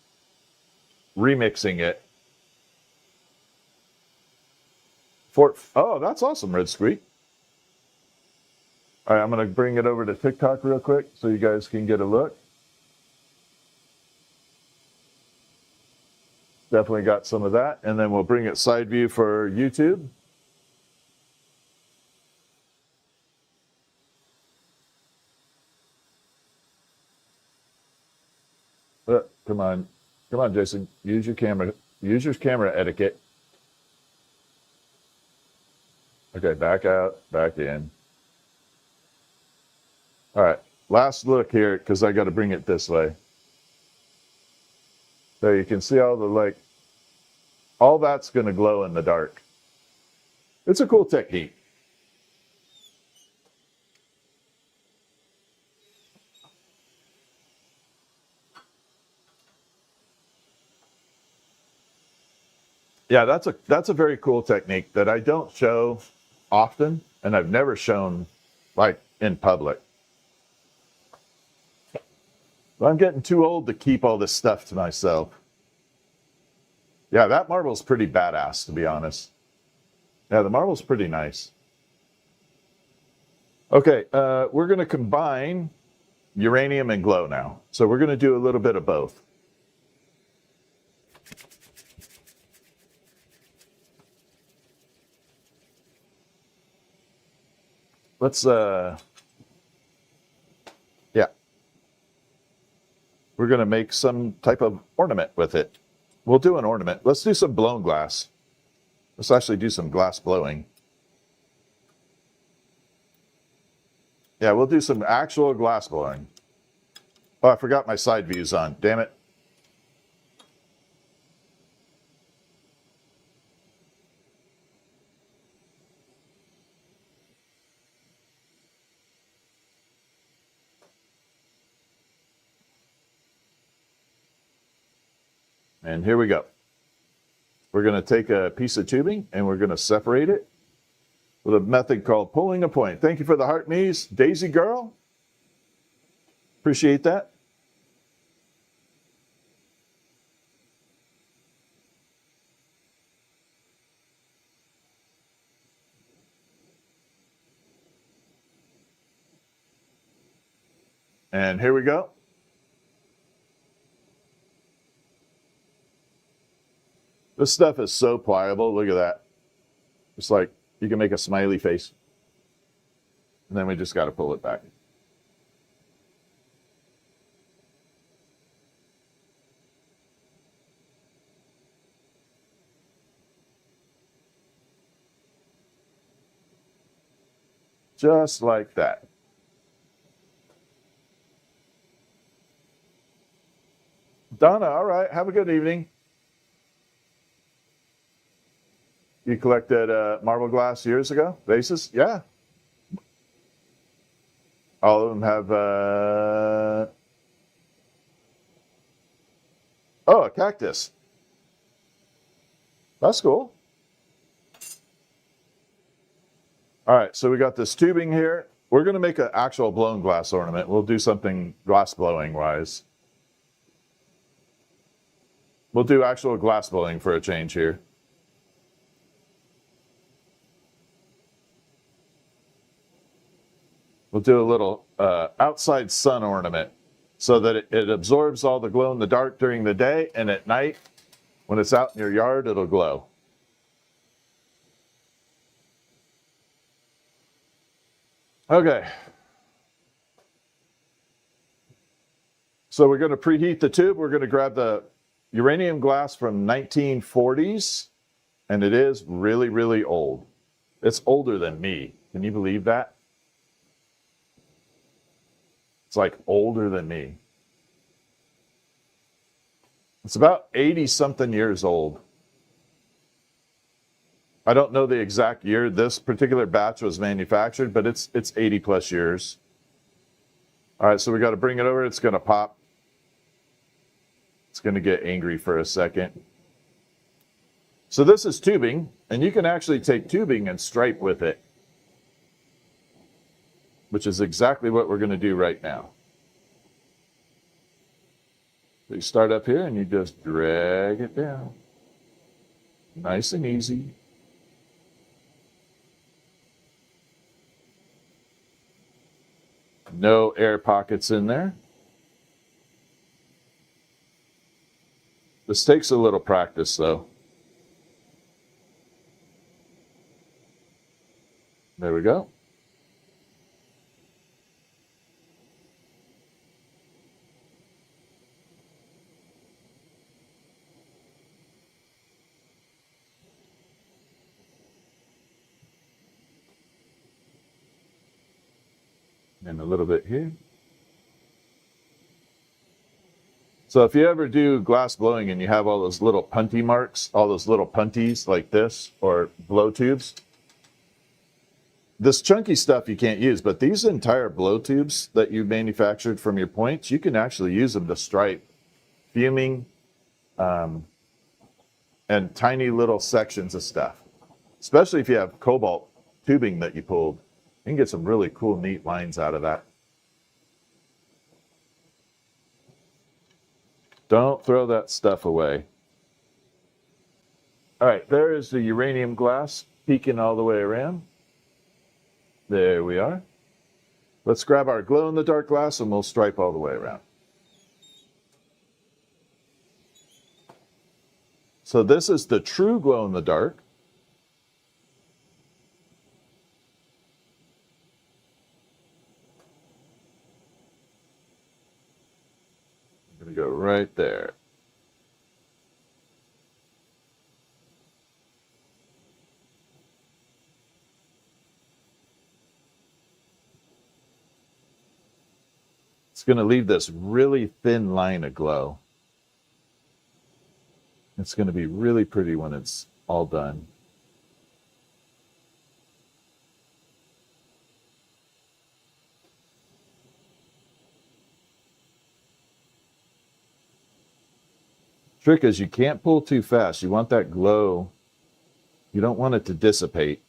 remixing it. Oh, that's awesome, Red Squeak. All right, I'm going to bring it over to TikTok real quick so you guys can get a look. Definitely got some of that. And then we'll bring it side view for YouTube. Come on, Jason. Use your camera. Use your camera etiquette. Okay, back out, back in. All right, last look here because I got to bring it this way. So you can see all the all that's going to glow in the dark. It's a cool technique. Yeah, that's a very cool technique that I don't show often, and I've never shown like in public. But I'm getting too old to keep all this stuff to myself. Yeah, that marble's pretty badass, to be honest. Yeah, the marble's pretty nice. Okay, we're going to combine uranium and glow now. So we're going to do a little bit of both. Let's, yeah. We're going to make some type of ornament with it. We'll do an ornament. Let's do some blown glass. Let's actually do some glass blowing. Yeah, we'll do some actual glass blowing. Oh, I forgot my side views on. Damn it. And here we go. We're going to take a piece of tubing and we're going to separate it with a method called pulling a point. Thank you for the heart knees, Daisy girl. Appreciate that. And here we go. This stuff is so pliable. Look at that. It's like you can make a smiley face. And then we just got to pull it back. Just like that. Donna, all right. Have a good evening. You collected marble glass years ago? Vases? Yeah. All of them have... Oh, a cactus. That's cool. All right, so we got this tubing here. We're going to make an actual blown glass ornament. We'll do something glass blowing wise. We'll do actual glass blowing for a change here. We'll do a little outside sun ornament so that it absorbs all the glow in the dark during the day, and at night, when it's out in your yard, it'll glow. Okay. So we're going to preheat the tube. We're going to grab the uranium glass from 1940s, and it is really, really old. It's older than me. Can you believe that? It's like older than me. It's about 80-something years old. I don't know the exact year this particular batch was manufactured, but it's 80 plus years. All right, so we got to bring it over. It's going to pop. It's going to get angry for a second. So this is tubing, and you can actually take tubing and stripe with it, which is exactly what we're going to do right now. So you start up here and you just drag it down. Nice and easy. No air pockets in there. This takes a little practice though. There we go. And a little bit here. So if you ever do glass blowing and you have all those little punty marks, all those little punties like this, or blow tubes, this chunky stuff you can't use, but these entire blow tubes that you manufactured from your points, you can actually use them to stripe fuming and tiny little sections of stuff. Especially if you have cobalt tubing that you pulled, you can get some really cool, neat lines out of that. Don't throw that stuff away. All right, there is the uranium glass peeking all the way around. There we are. Let's grab our glow-in-the-dark glass and we'll stripe all the way around. So this is the true glow-in-the-dark. I'm going to go right there. It's going to leave this really thin line of glow. It's going to be really pretty when it's all done. Trick is you can't pull too fast. You want that glow. You don't want it to dissipate.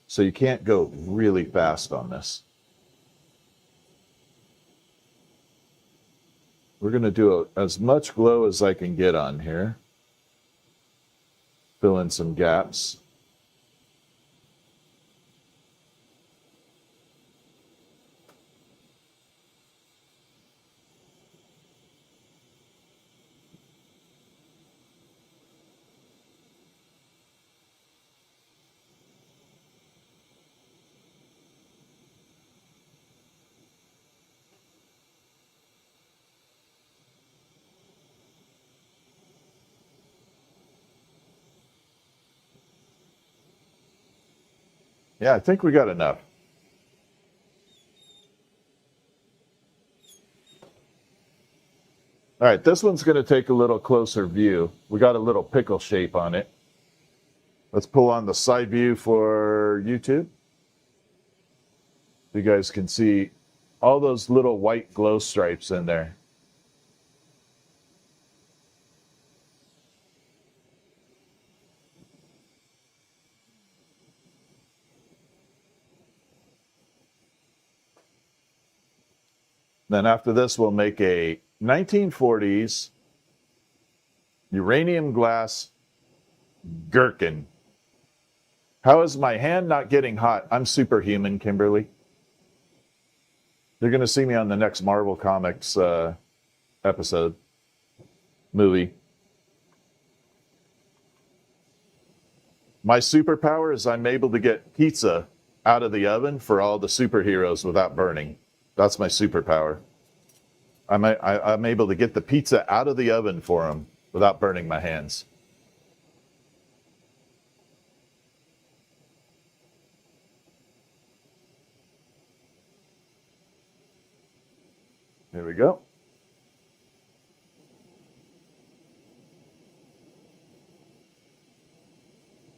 So you can't go really fast on this. We're going to do as much glow as I can get on here. Fill in some gaps. Yeah, I think we got enough. All right, this one's going to take a little closer view. We got a little pickle shape on it. Let's pull on the side view for YouTube. You guys can see all those little white glow stripes in there. Then after this, we'll make a 1940s uranium glass gherkin. How is my hand not getting hot? I'm superhuman, Kimberly. You're going to see me on the next Marvel Comics episode, movie. My superpower is I'm able to get pizza out of the oven for all the superheroes without burning. That's my superpower. I'm able to get the pizza out of the oven for them without burning my hands. Here we go.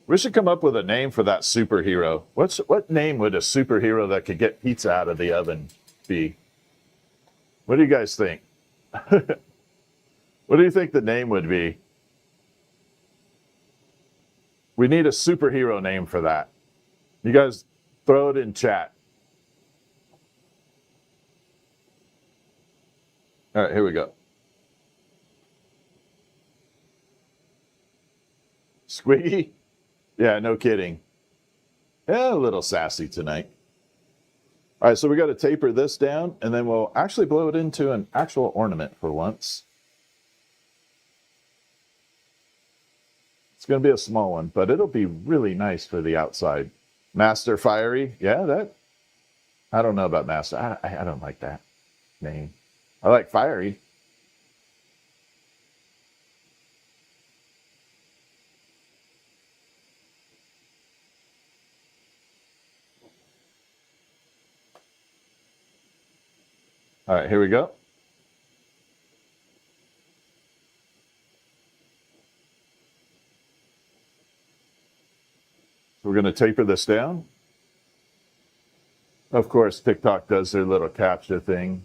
We should come up with a name for that superhero. What name would a superhero that could get pizza out of the oven be? What do you guys think? What do you think the name would be? We need a superhero name for that. You guys throw it in chat. All right, here we go. Squiggy? Yeah, no kidding. Yeah, a little sassy tonight. All right, so we got to taper this down, and then we'll actually blow it into an actual ornament for once. It's going to be a small one, but it'll be really nice for the outside. Master Fiery, yeah, I don't know about Master. I don't like that name. I like Fiery. All right, here we go. So we're going to taper this down. Of course, TikTok does their little captcha thing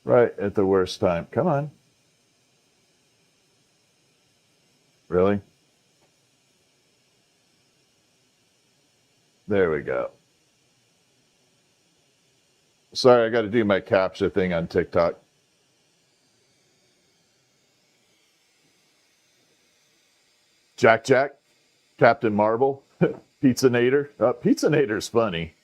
right at the worst time. Come on. Really? There we go. Sorry, I got to do my captcha thing on TikTok. Jack Jack, Captain Marvel, Pizzanator. Pizzanator's funny.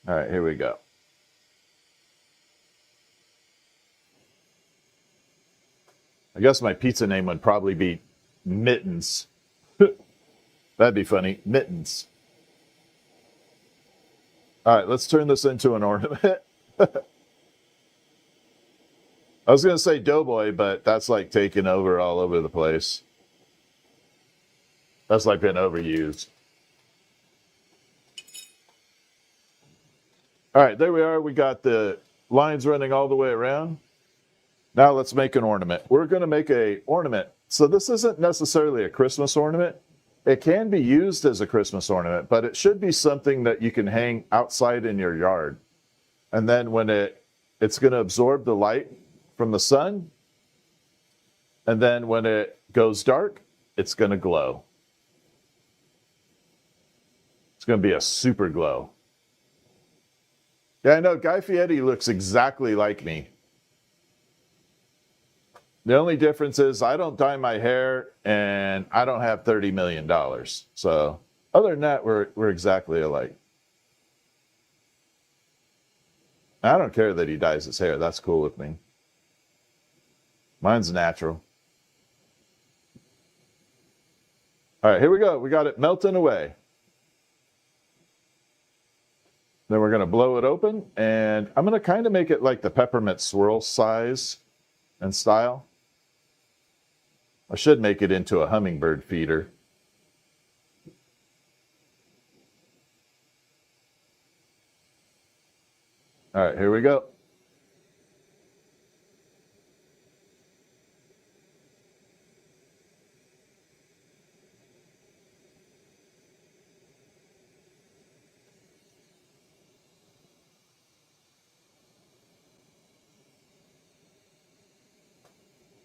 All right, here we go. I guess my pizza name would probably be Mittens. That'd be funny. Mittens. All right, let's turn this into an ornament. I was going to say Doughboy, but that's like taking over all over the place. That's like been overused. All right, there we are. We got the lines running all the way around. Now let's make an ornament. We're going to make an ornament. So this isn't necessarily a Christmas ornament. It can be used as a Christmas ornament, but it should be something that you can hang outside in your yard. And then when it's going to absorb the light from the sun. And then when it goes dark, it's going to glow. It's going to be a super glow. Yeah, I know. Guy Fieri looks exactly like me. The only difference is I don't dye my hair and I don't have $30 million. So other than that, we're exactly alike. I don't care that he dyes his hair. That's cool with me. Mine's natural. All right, here we go. We got it melting away. Then we're going to blow it open, and I'm going to kind of make it like the peppermint swirl size and style. I should make it into a hummingbird feeder. All right, here we go.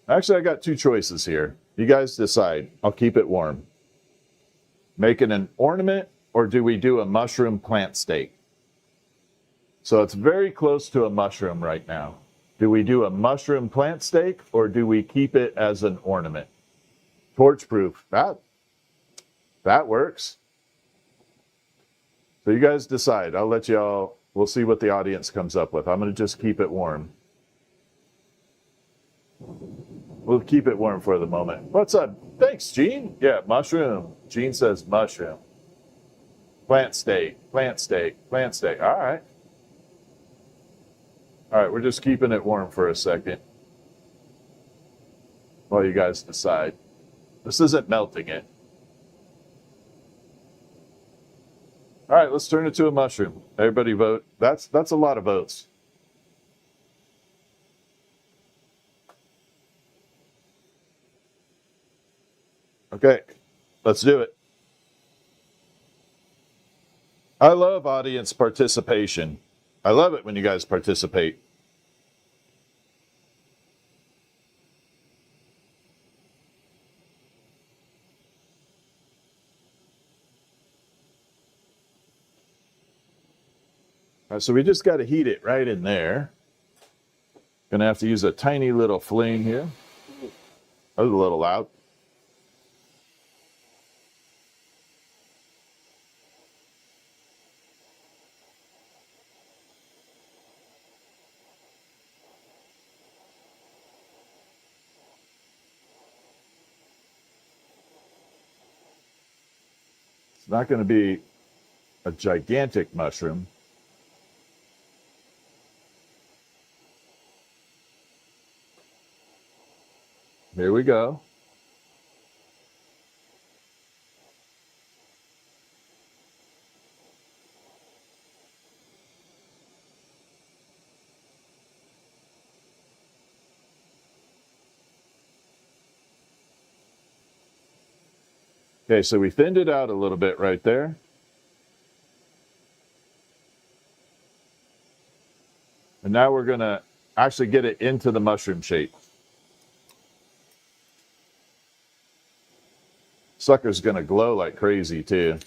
Actually, I got two choices here. You guys decide. I'll keep it warm. Make it an ornament, or do we do a mushroom plant stake? So it's very close to a mushroom right now. Do we do a mushroom plant stake, or do we keep it as an ornament? Torch proof. That works. So you guys decide. I'll let y'all, we'll see what the audience comes up with. I'm going to just keep it warm. We'll keep it warm for the moment. What's up? Thanks, Gene. Yeah, mushroom. Gene says mushroom. Plant stake, plant stake, plant stake. All right. All right, we're just keeping it warm for a second while you guys decide. This isn't melting it. All right, let's turn it to a mushroom. Everybody vote. That's a lot of votes. Okay, let's do it. I love audience participation. I love it when you guys participate. All right, so we just got to heat it right in there. Gonna have to use a tiny little flame here. That was a little loud. It's not going to be a gigantic mushroom. Here we go. Okay, so we thinned it out a little bit right there. And now we're going to actually get it into the mushroom shape. Sucker's going to glow like crazy too.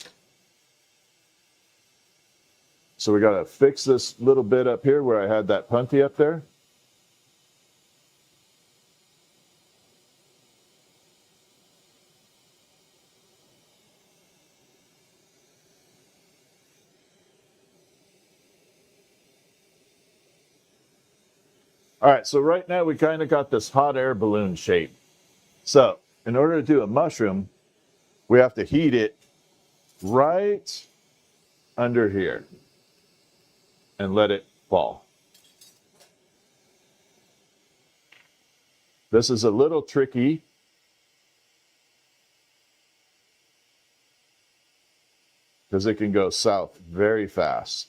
So we got to fix this little bit up here where I had that punty up there. All right, so right now we kind of got this hot air balloon shape. So in order to do a mushroom, we have to heat it right under here and let it fall. This is a little tricky because it can go south very fast.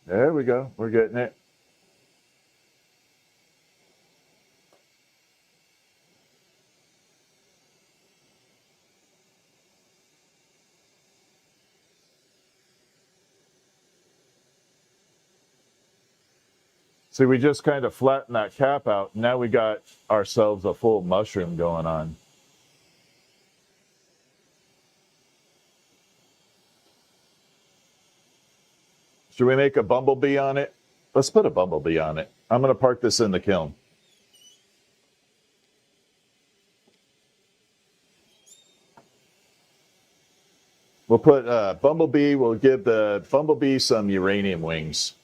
There we go. We're getting it. See, we just kind of flattened that cap out. Now we got ourselves a full mushroom going on. Should we make a bumblebee on it? Let's put a bumblebee on it. I'm going to park this in the kiln. We'll put bumblebee, we'll give the bumblebee some uranium wings.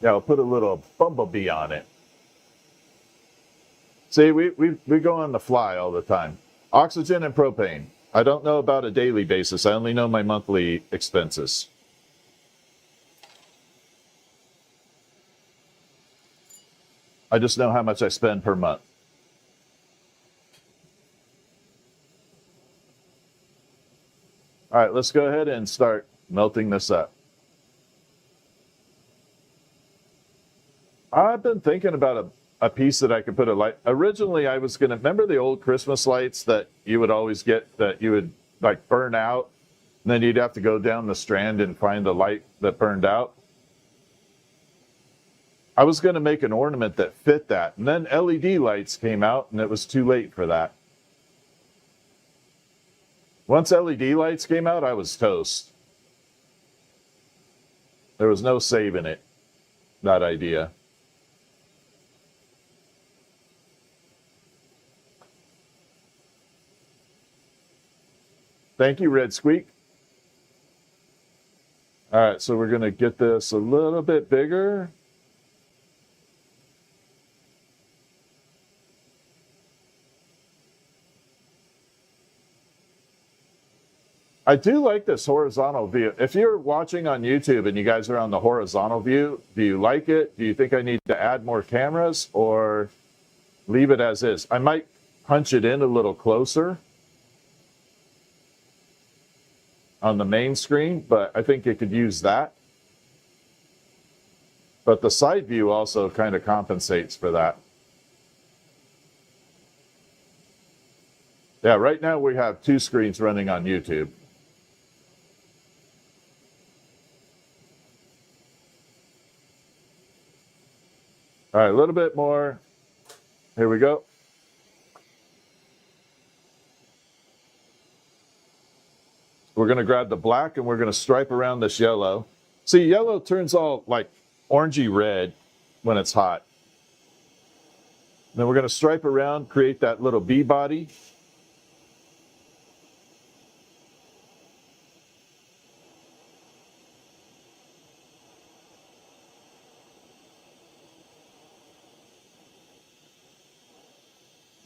Yeah, we'll put a little bumblebee on it. See, we go on the fly all the time. Oxygen and propane. I don't know about a daily basis. I only know my monthly expenses. I just know how much I spend per month. All right, let's go ahead and start melting this up. I've been thinking about a piece that I could put a light. Originally, I was going to, remember the old Christmas lights that you would always get that you would like burn out? And then you'd have to go down the strand and find the light that burned out. I was going to make an ornament that fit that. And then LED lights came out and it was too late for that. Once LED lights came out, I was toast. There was no saving it, that idea. Thank you, Red Squeak. All right, so we're going to get this a little bit bigger. I do like this horizontal view. If you're watching on YouTube and you guys are on the horizontal view, do you like it? Do you think I need to add more cameras or leave it as is? I might punch it in a little closer on the main screen, but I think it could use that. But the side view also kind of compensates for that. Yeah, right now we have two screens running on YouTube. All right, a little bit more. Here we go. We're going to grab the black and we're going to stripe around this yellow. See, yellow turns all like orangey red when it's hot. Then we're going to stripe around, create that little bee body.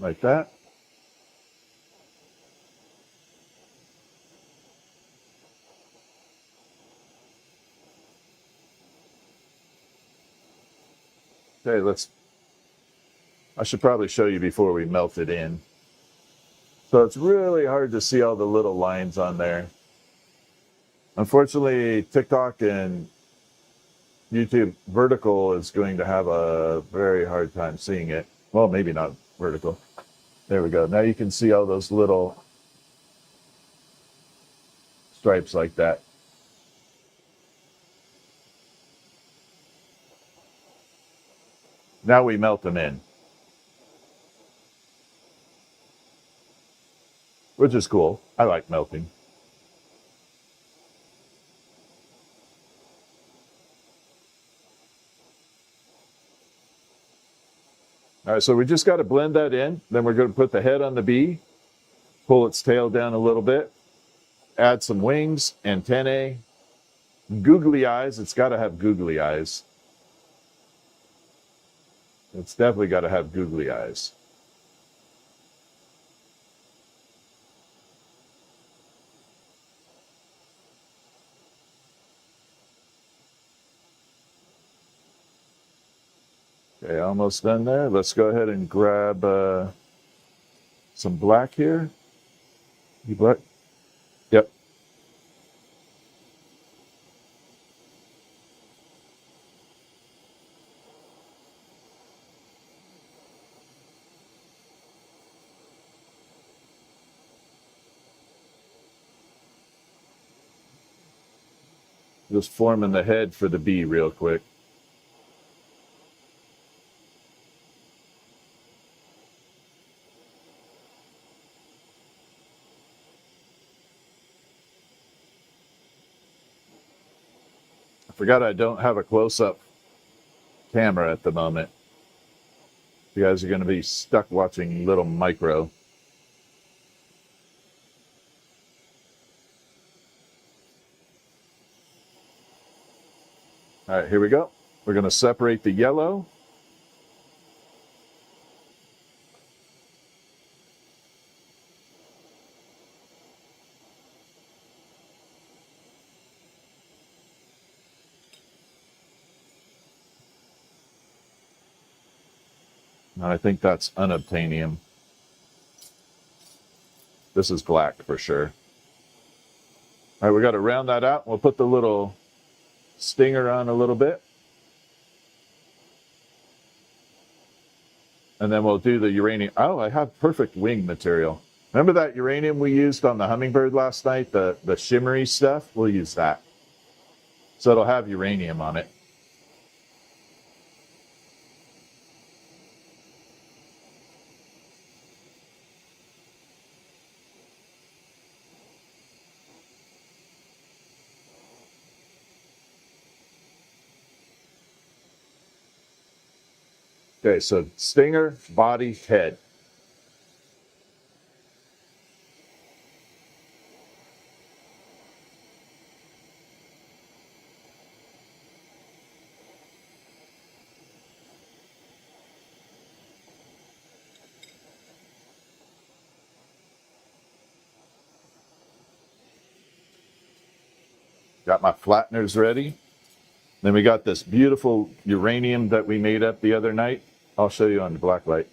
like that. Okay, I should probably show you before we melt it in. So it's really hard to see all the little lines on there. Unfortunately, TikTok and YouTube vertical is going to have a very hard time seeing it. Well, maybe not vertical. There we go. Now you can see all those little stripes like that. Now we melt them in, which is cool. I like melting. All right, so we just got to blend that in. Then we're going to put the head on the bee, pull its tail down a little bit, add some wings, antennae, googly eyes. It's got to have googly eyes. It's definitely got to have googly eyes. Okay, almost done there. Let's go ahead and grab some black here. You black? Yep. Just forming the head for the bee real quick. I forgot I don't have a close-up camera at the moment. You guys are going to be stuck watching little micro. All right, here we go. We're going to separate the yellow. And I think that's unobtainium. This is black for sure. All right, we got to round that out. We'll put the little stinger on a little bit. And then we'll do the uranium. Oh, I have perfect wing material. Remember that uranium we used on the hummingbird last night? The shimmery stuff? We'll use that. So it'll have uranium on it. Okay, so stinger, body, head. Got my flatteners ready. Then we got this beautiful uranium that we made up the other night. I'll show you on the black light.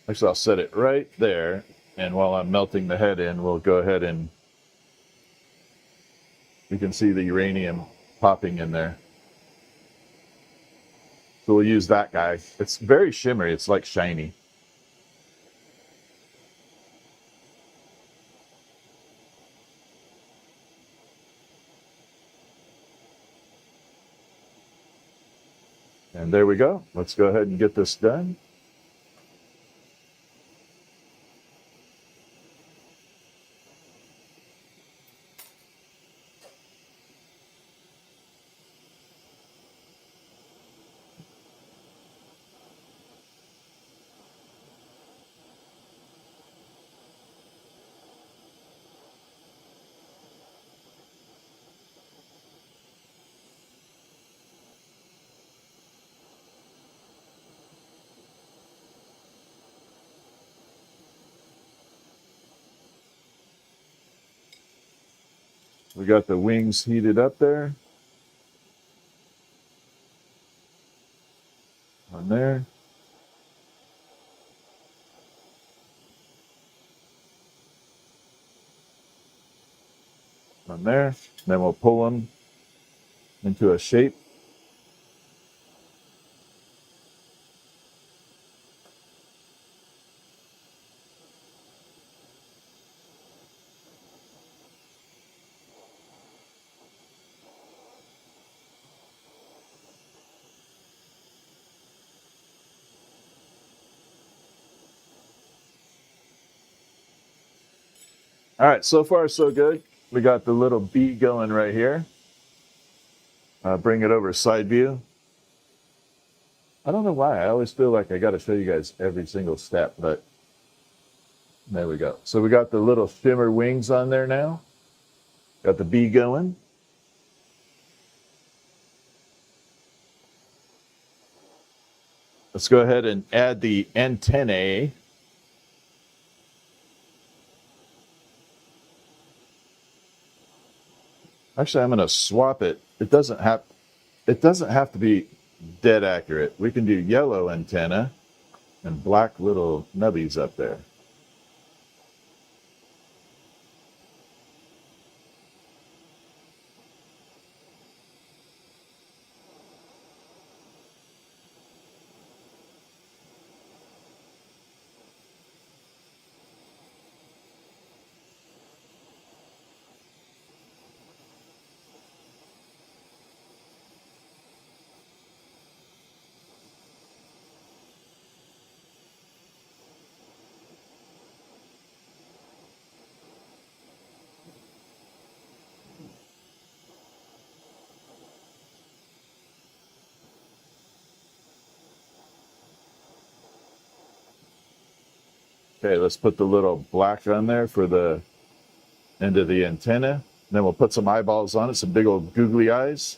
Actually, I'll set it right there. And while I'm melting the head in, we'll go ahead and you can see the uranium popping in there. So we'll use that guy. It's very shimmery. It's like shiny. And there we go. Let's go ahead and get this done. We got the wings heated up there. On there. On there. Then we'll pull them into a shape. All right, so far so good. We got the little bee going right here. Bring it over side view. I don't know why. I always feel like I got to show you guys every single step, but there we go. So we got the little shimmer wings on there now. Got the bee going. Let's go ahead and add the antennae. Actually, I'm going to swap it. It doesn't have to be dead accurate. We can do yellow antenna and black little nubbies up there. Okay, let's put the little black on there for the end of the antenna. Then we'll put some eyeballs on it, some big old googly eyes.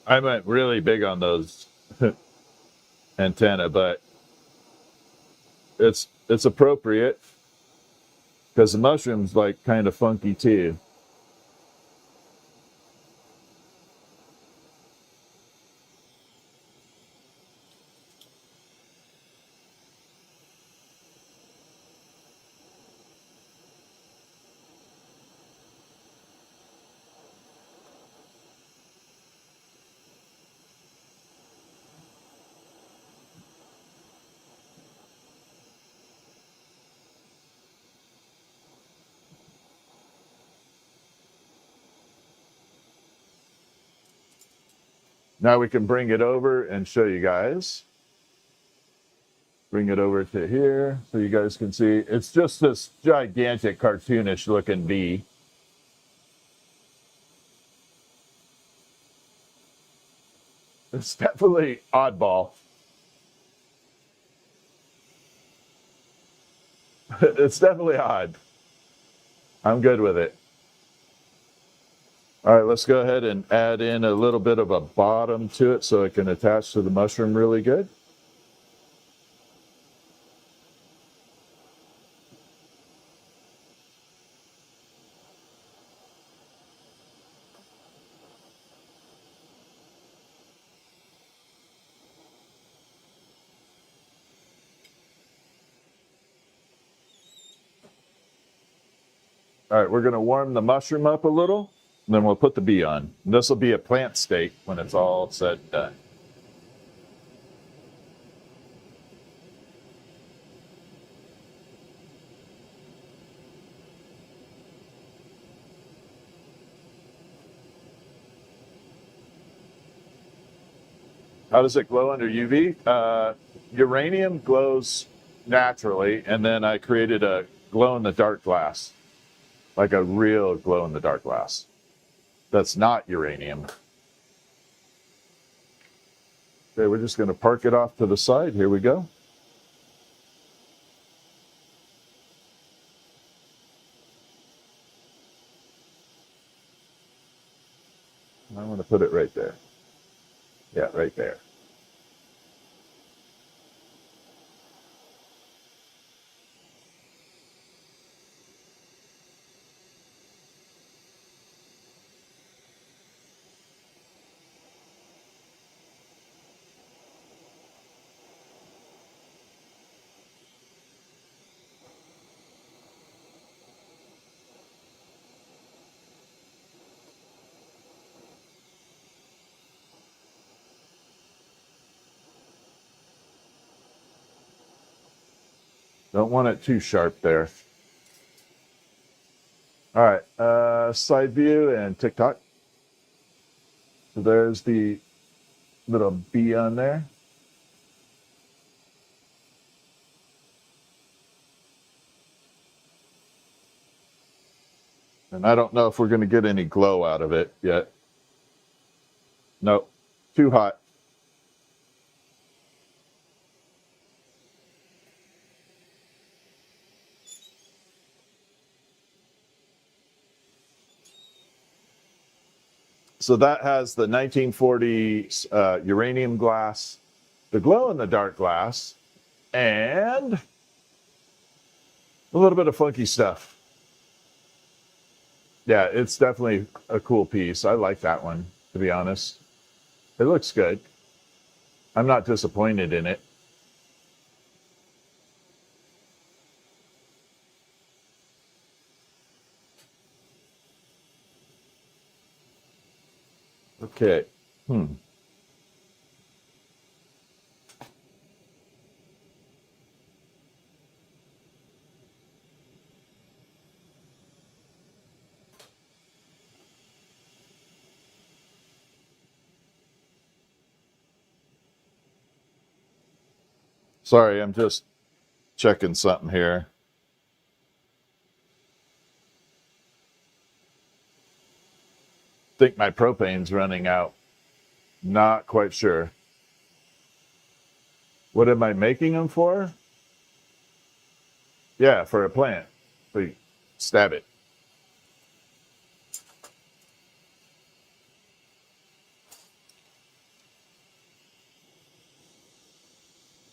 I went really big on those antenna, but it's appropriate because the mushroom's like kind of funky too. Now we can bring it over and show you guys. Bring it over to here so you guys can see. It's just this gigantic cartoonish looking bee. It's definitely oddball. It's definitely odd. I'm good with it. All right, let's go ahead and add in a little bit of a bottom to it so it can attach to the mushroom really good. All right, we're going to warm the mushroom up a little, and then we'll put the bee on. This will be a plant state when it's all said and done. How does it glow under UV? Uranium glows naturally, and then I created a glow-in-the-dark glass, like a real glow-in-the-dark glass that's not uranium. Okay, we're just going to park it off to the side. Here we go. I want to put it right there. Yeah, right there. Don't want it too sharp there. All right, side view and TikTok. So there's the little bee on there. And I don't know if we're going to get any glow out of it yet. Nope, too hot. So that has the 1940 uranium glass, the glow-in-the-dark glass, and a little bit of funky stuff. Yeah, it's definitely a cool piece. I like that one, to be honest. It looks good. I'm not disappointed in it. Okay. Sorry, I'm just checking something here. Think my propane's running out. Not quite sure. What am I making them for? Yeah, for a plant. So you stab it.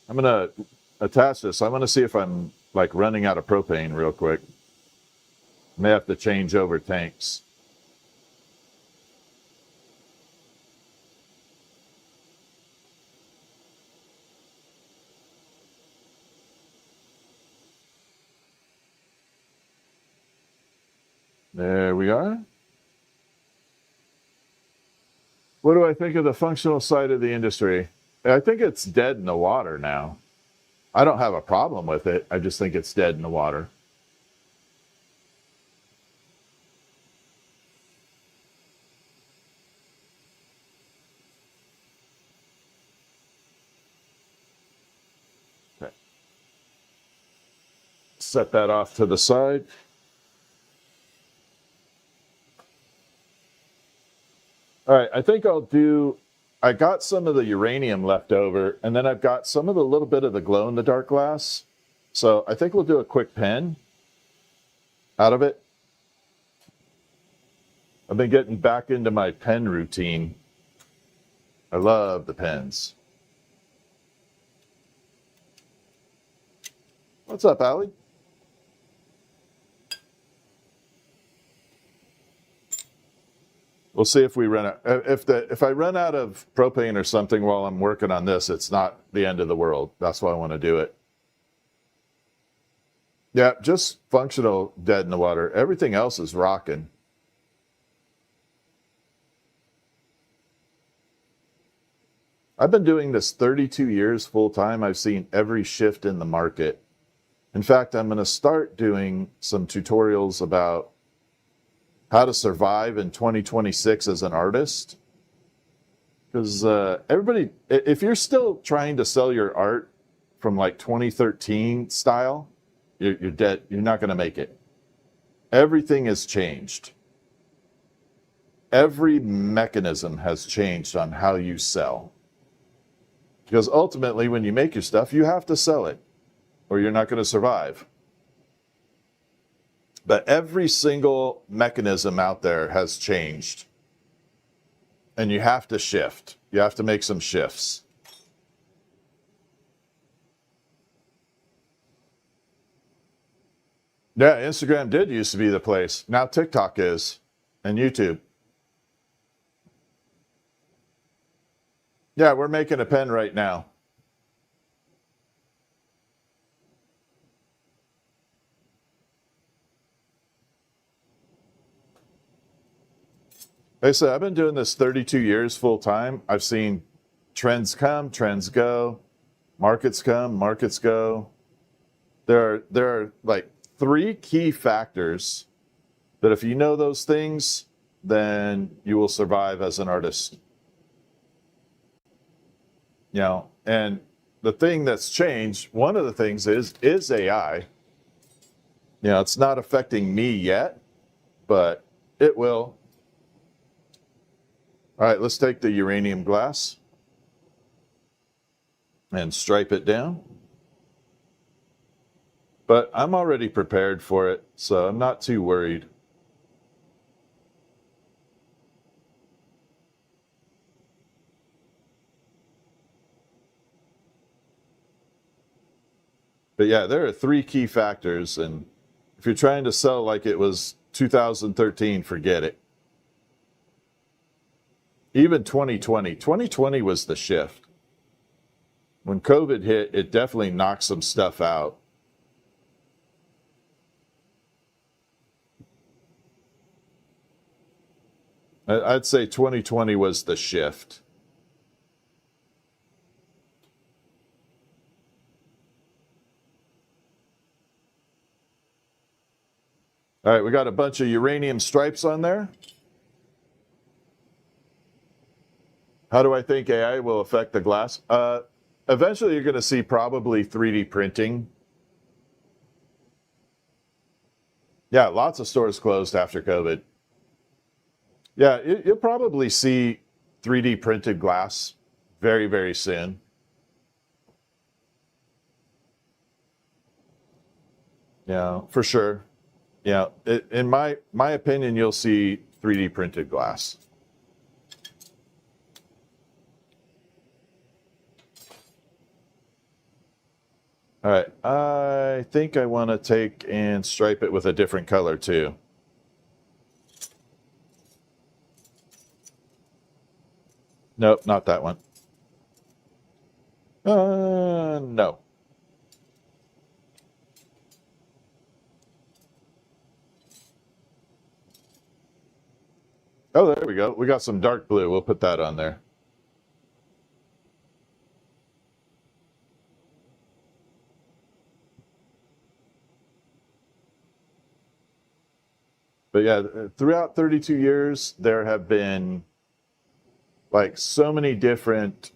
I'm gonna attach this. I'm gonna see if I'm like running out of propane real quick. May have to change over tanks. There we are. What do I think of the functional side of the industry? I think it's dead in the water now. I don't have a problem with it. I just think it's dead in the water. Okay. Set that off to the side. All right, I think I got some of the uranium left over, and then I've got some of the little bit of the glow-in-the-dark glass. So I think we'll do a quick pen out of it. I've been getting back into my pen routine. I love the pens. What's up, Allie? We'll see if we run out. If I run out of propane or something while I'm working on this, it's not the end of the world. That's why I want to do it. Yeah, just functional dead in the water. Everything else is rocking. I've been doing this 32 years full time. I've seen every shift in the market. In fact, I'm going to start doing some tutorials about how to survive in 2026 as an artist. Because everybody, if you're still trying to sell your art from like 2013 style, you're dead. You're not going to make it. Everything has changed. Every mechanism has changed on how you sell. Because ultimately, when you make your stuff, you have to sell it or you're not going to survive. But every single mechanism out there has changed. And you have to shift. You have to make some shifts. Yeah, Instagram did used to be the place. Now TikTok is, and YouTube. Yeah, we're making a pen right now. Like I said, I've been doing this 32 years full time. I've seen trends come, trends go, markets come, markets go. There are like 3 key factors that if you know those things, then you will survive as an artist. You know, and the thing that's changed, one of the things is AI. You know, it's not affecting me yet, but it will. All right, let's take the uranium glass and stripe it down. But I'm already prepared for it, so I'm not too worried. But yeah, there are 3 key factors, and if you're trying to sell like it was 2013, forget it. Even 2020 was the shift. When COVID hit, it definitely knocked some stuff out. I'd say 2020 was the shift. All right, we got a bunch of uranium stripes on there. How do I think AI will affect the glass? Eventually, you're going to see probably 3D printing. Yeah, lots of stores closed after COVID. Yeah, you'll probably see 3D printed glass very, very soon. Yeah, for sure. Yeah, in my opinion, you'll see 3D printed glass. All right, I think I want to take and stripe it with a different color too. Nope, not that one. No. Oh, there we go. We got some dark blue. We'll put that on there. But yeah, throughout 32 years, there have been like so many different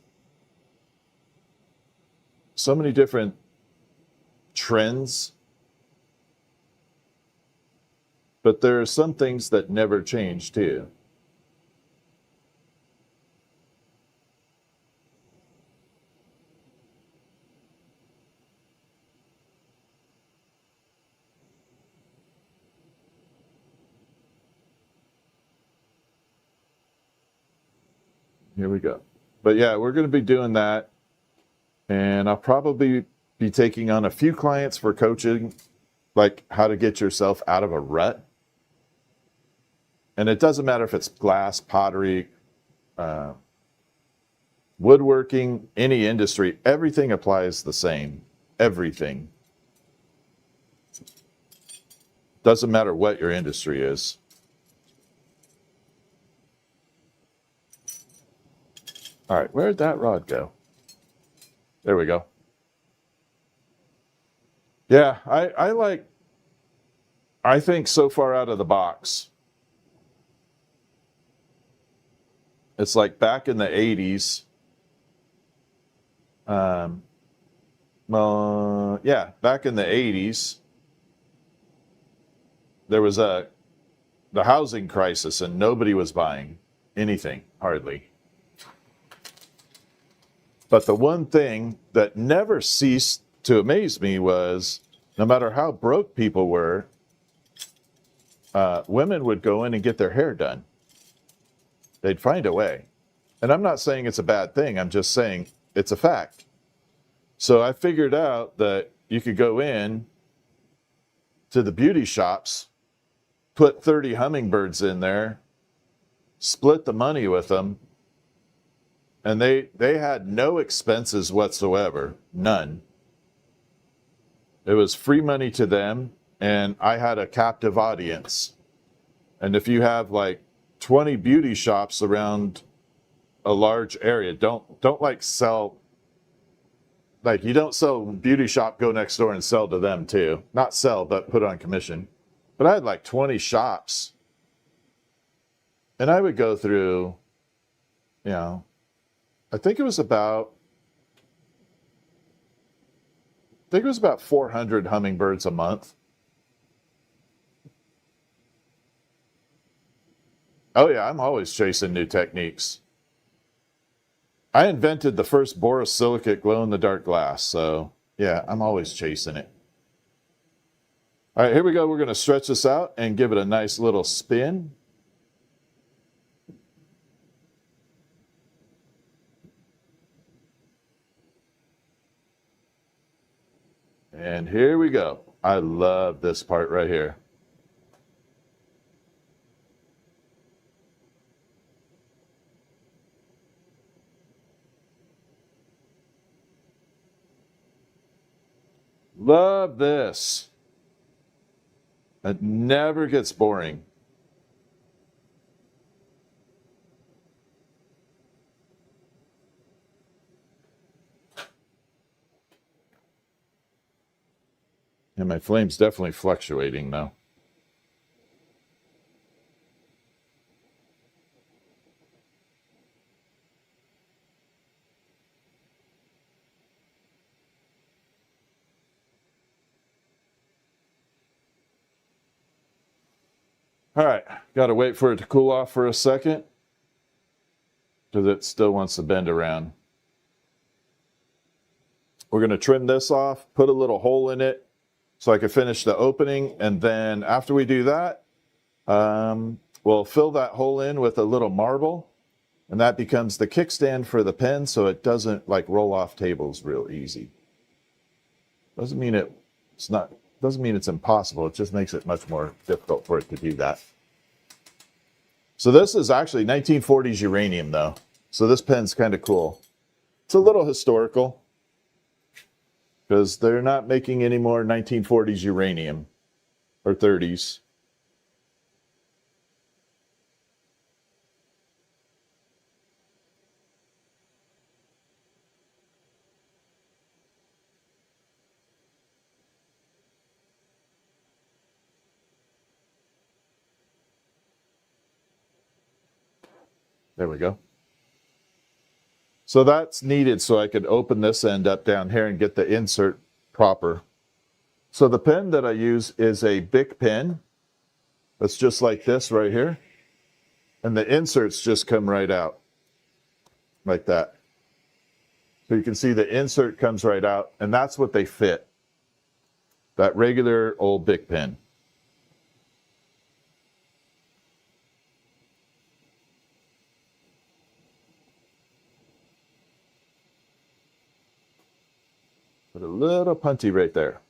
trends, but there are some things that never change too. Here we go. But yeah, we're going to be doing that, and I'll probably be taking on a few clients for coaching, like how to get yourself out of a rut. And it doesn't matter if it's glass, pottery, woodworking, any industry, everything applies the same. Everything. Doesn't matter what your industry is. All right, where'd that rod go? There we go. Yeah, I think so far out of the box. It's like back in the 80s, Yeah, back in the 80s, there was the housing crisis and nobody was buying anything, hardly. But the one thing that never ceased to amaze me was no matter how broke people were, women would go in and get their hair done. They'd find a way. And I'm not saying it's a bad thing. I'm just saying it's a fact. So I figured out that you could go in to the beauty shops, put 30 hummingbirds in there, split the money with them, and they had no expenses whatsoever, none. It was free money to them, and I had a captive audience. And if you have like 20 beauty shops around a large area, don't like sell, like you don't sell beauty shop, go next door and sell to them too. Not sell, but put on commission. But I had like 20 shops. And I would go through, you know, I think it was about 400 hummingbirds a month. Oh yeah, I'm always chasing new techniques. I invented the first borosilicate glow-in-the-dark glass, so yeah, I'm always chasing it. All right, here we go. We're going to stretch this out and give it a nice little spin. And here we go. I love this part right here. Love this. It never gets boring. And my flame's definitely fluctuating now. All right, got to wait for it to cool off for a second because it still wants to bend around. We're going to trim this off, put a little hole in it so I can finish the opening. And then after we do that, we'll fill that hole in with a little marble, and that becomes the kickstand for the pen so it doesn't like roll off tables real easy. Doesn't mean it's impossible. It just makes it much more difficult for it to do that. So this is actually 1940s uranium though. So this pen's kind of cool. It's a little historical because they're not making any more 1940s uranium or 30s. There we go. So that's needed so I could open this end up down here and get the insert proper. So the pen that I use is a Bic pen. That's just like this right here. And the inserts just come right out like that. So you can see the insert comes right out, and that's what they fit. That regular old Bic pen. Put a little punty right there.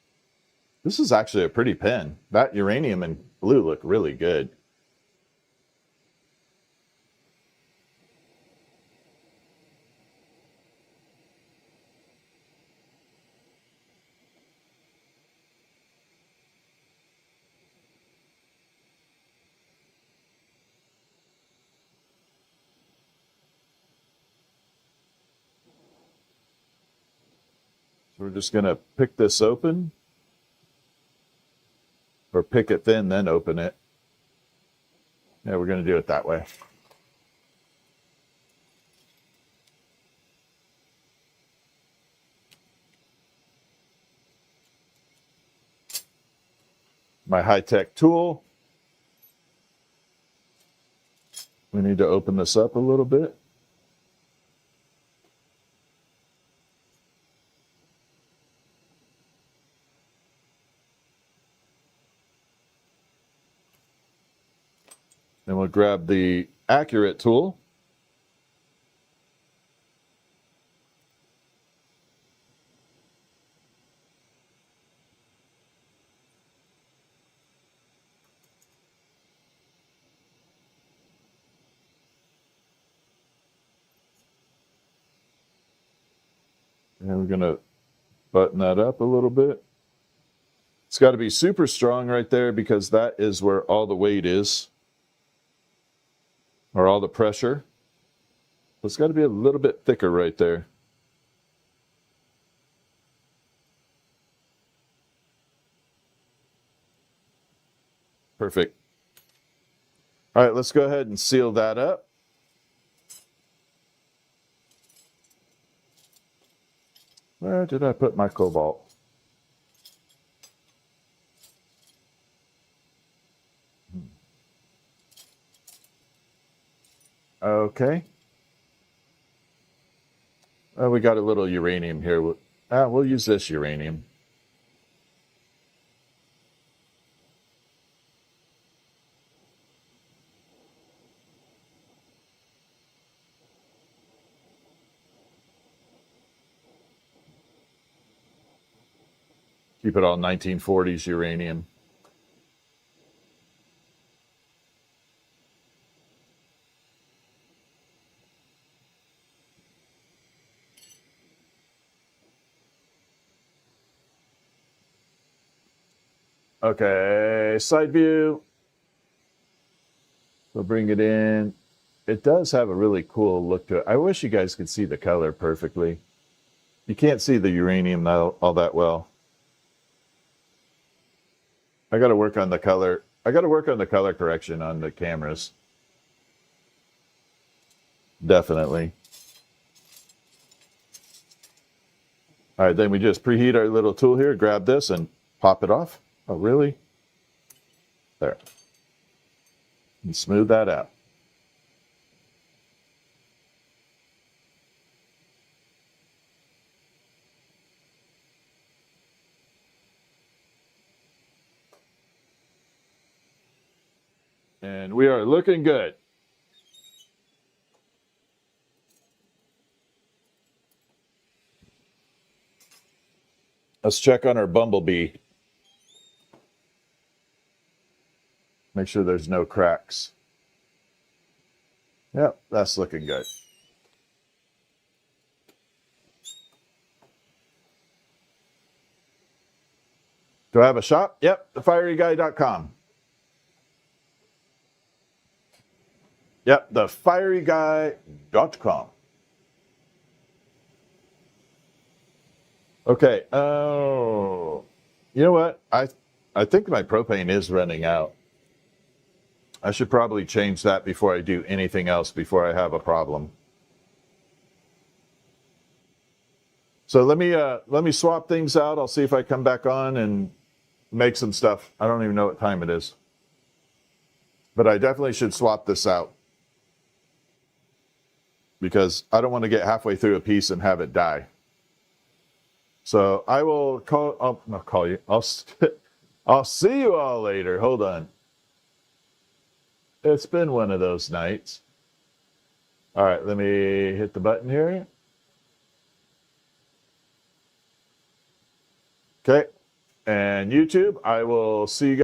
This is actually a pretty pen. That uranium and blue look really good. So we're just going to pick this open. Or pick it thin, then open it. Yeah, we're going to do it that way. my high-tech tool. We need to open this up a little bit. Then we'll grab the accurate tool. And we're going to button that up a little bit. It's got to be super strong right there because that is where all the weight is, or all the pressure. So it's got to be a little bit thicker right there. Perfect. All right, let's go ahead and seal that up. Where did I put my cobalt? Okay. We got a little uranium here. We'll use this uranium. Keep it all 1940s uranium. Okay, side view. We'll bring it in. It does have a really cool look to it. I wish you guys could see the color perfectly. You can't see the uranium all that well. I got to work on the color. I got to work on the color correction on the cameras. Definitely. All right, then we just preheat our little tool here, grab this and pop it off. Oh, really? There. And smooth that out. And we are looking good. Let's check on our bumblebee. Make sure there's no cracks. Yep, that's looking good. Do I have a shop? Yep, TheFieryGuy.com. Yep, TheFieryGuy.com. Okay. Oh, you know what? I think my propane is running out. I should probably change that before I do anything else, before I have a problem. So let me swap things out. I'll see if I come back on and make some stuff. I don't even know what time it is, but I definitely should swap this out because I don't want to get halfway through a piece and have it die. So I will call. I'll call you. I'll see you all later. Hold on. It's been one of those nights. All right, let me hit the button here. Okay, and YouTube, I will see you guys.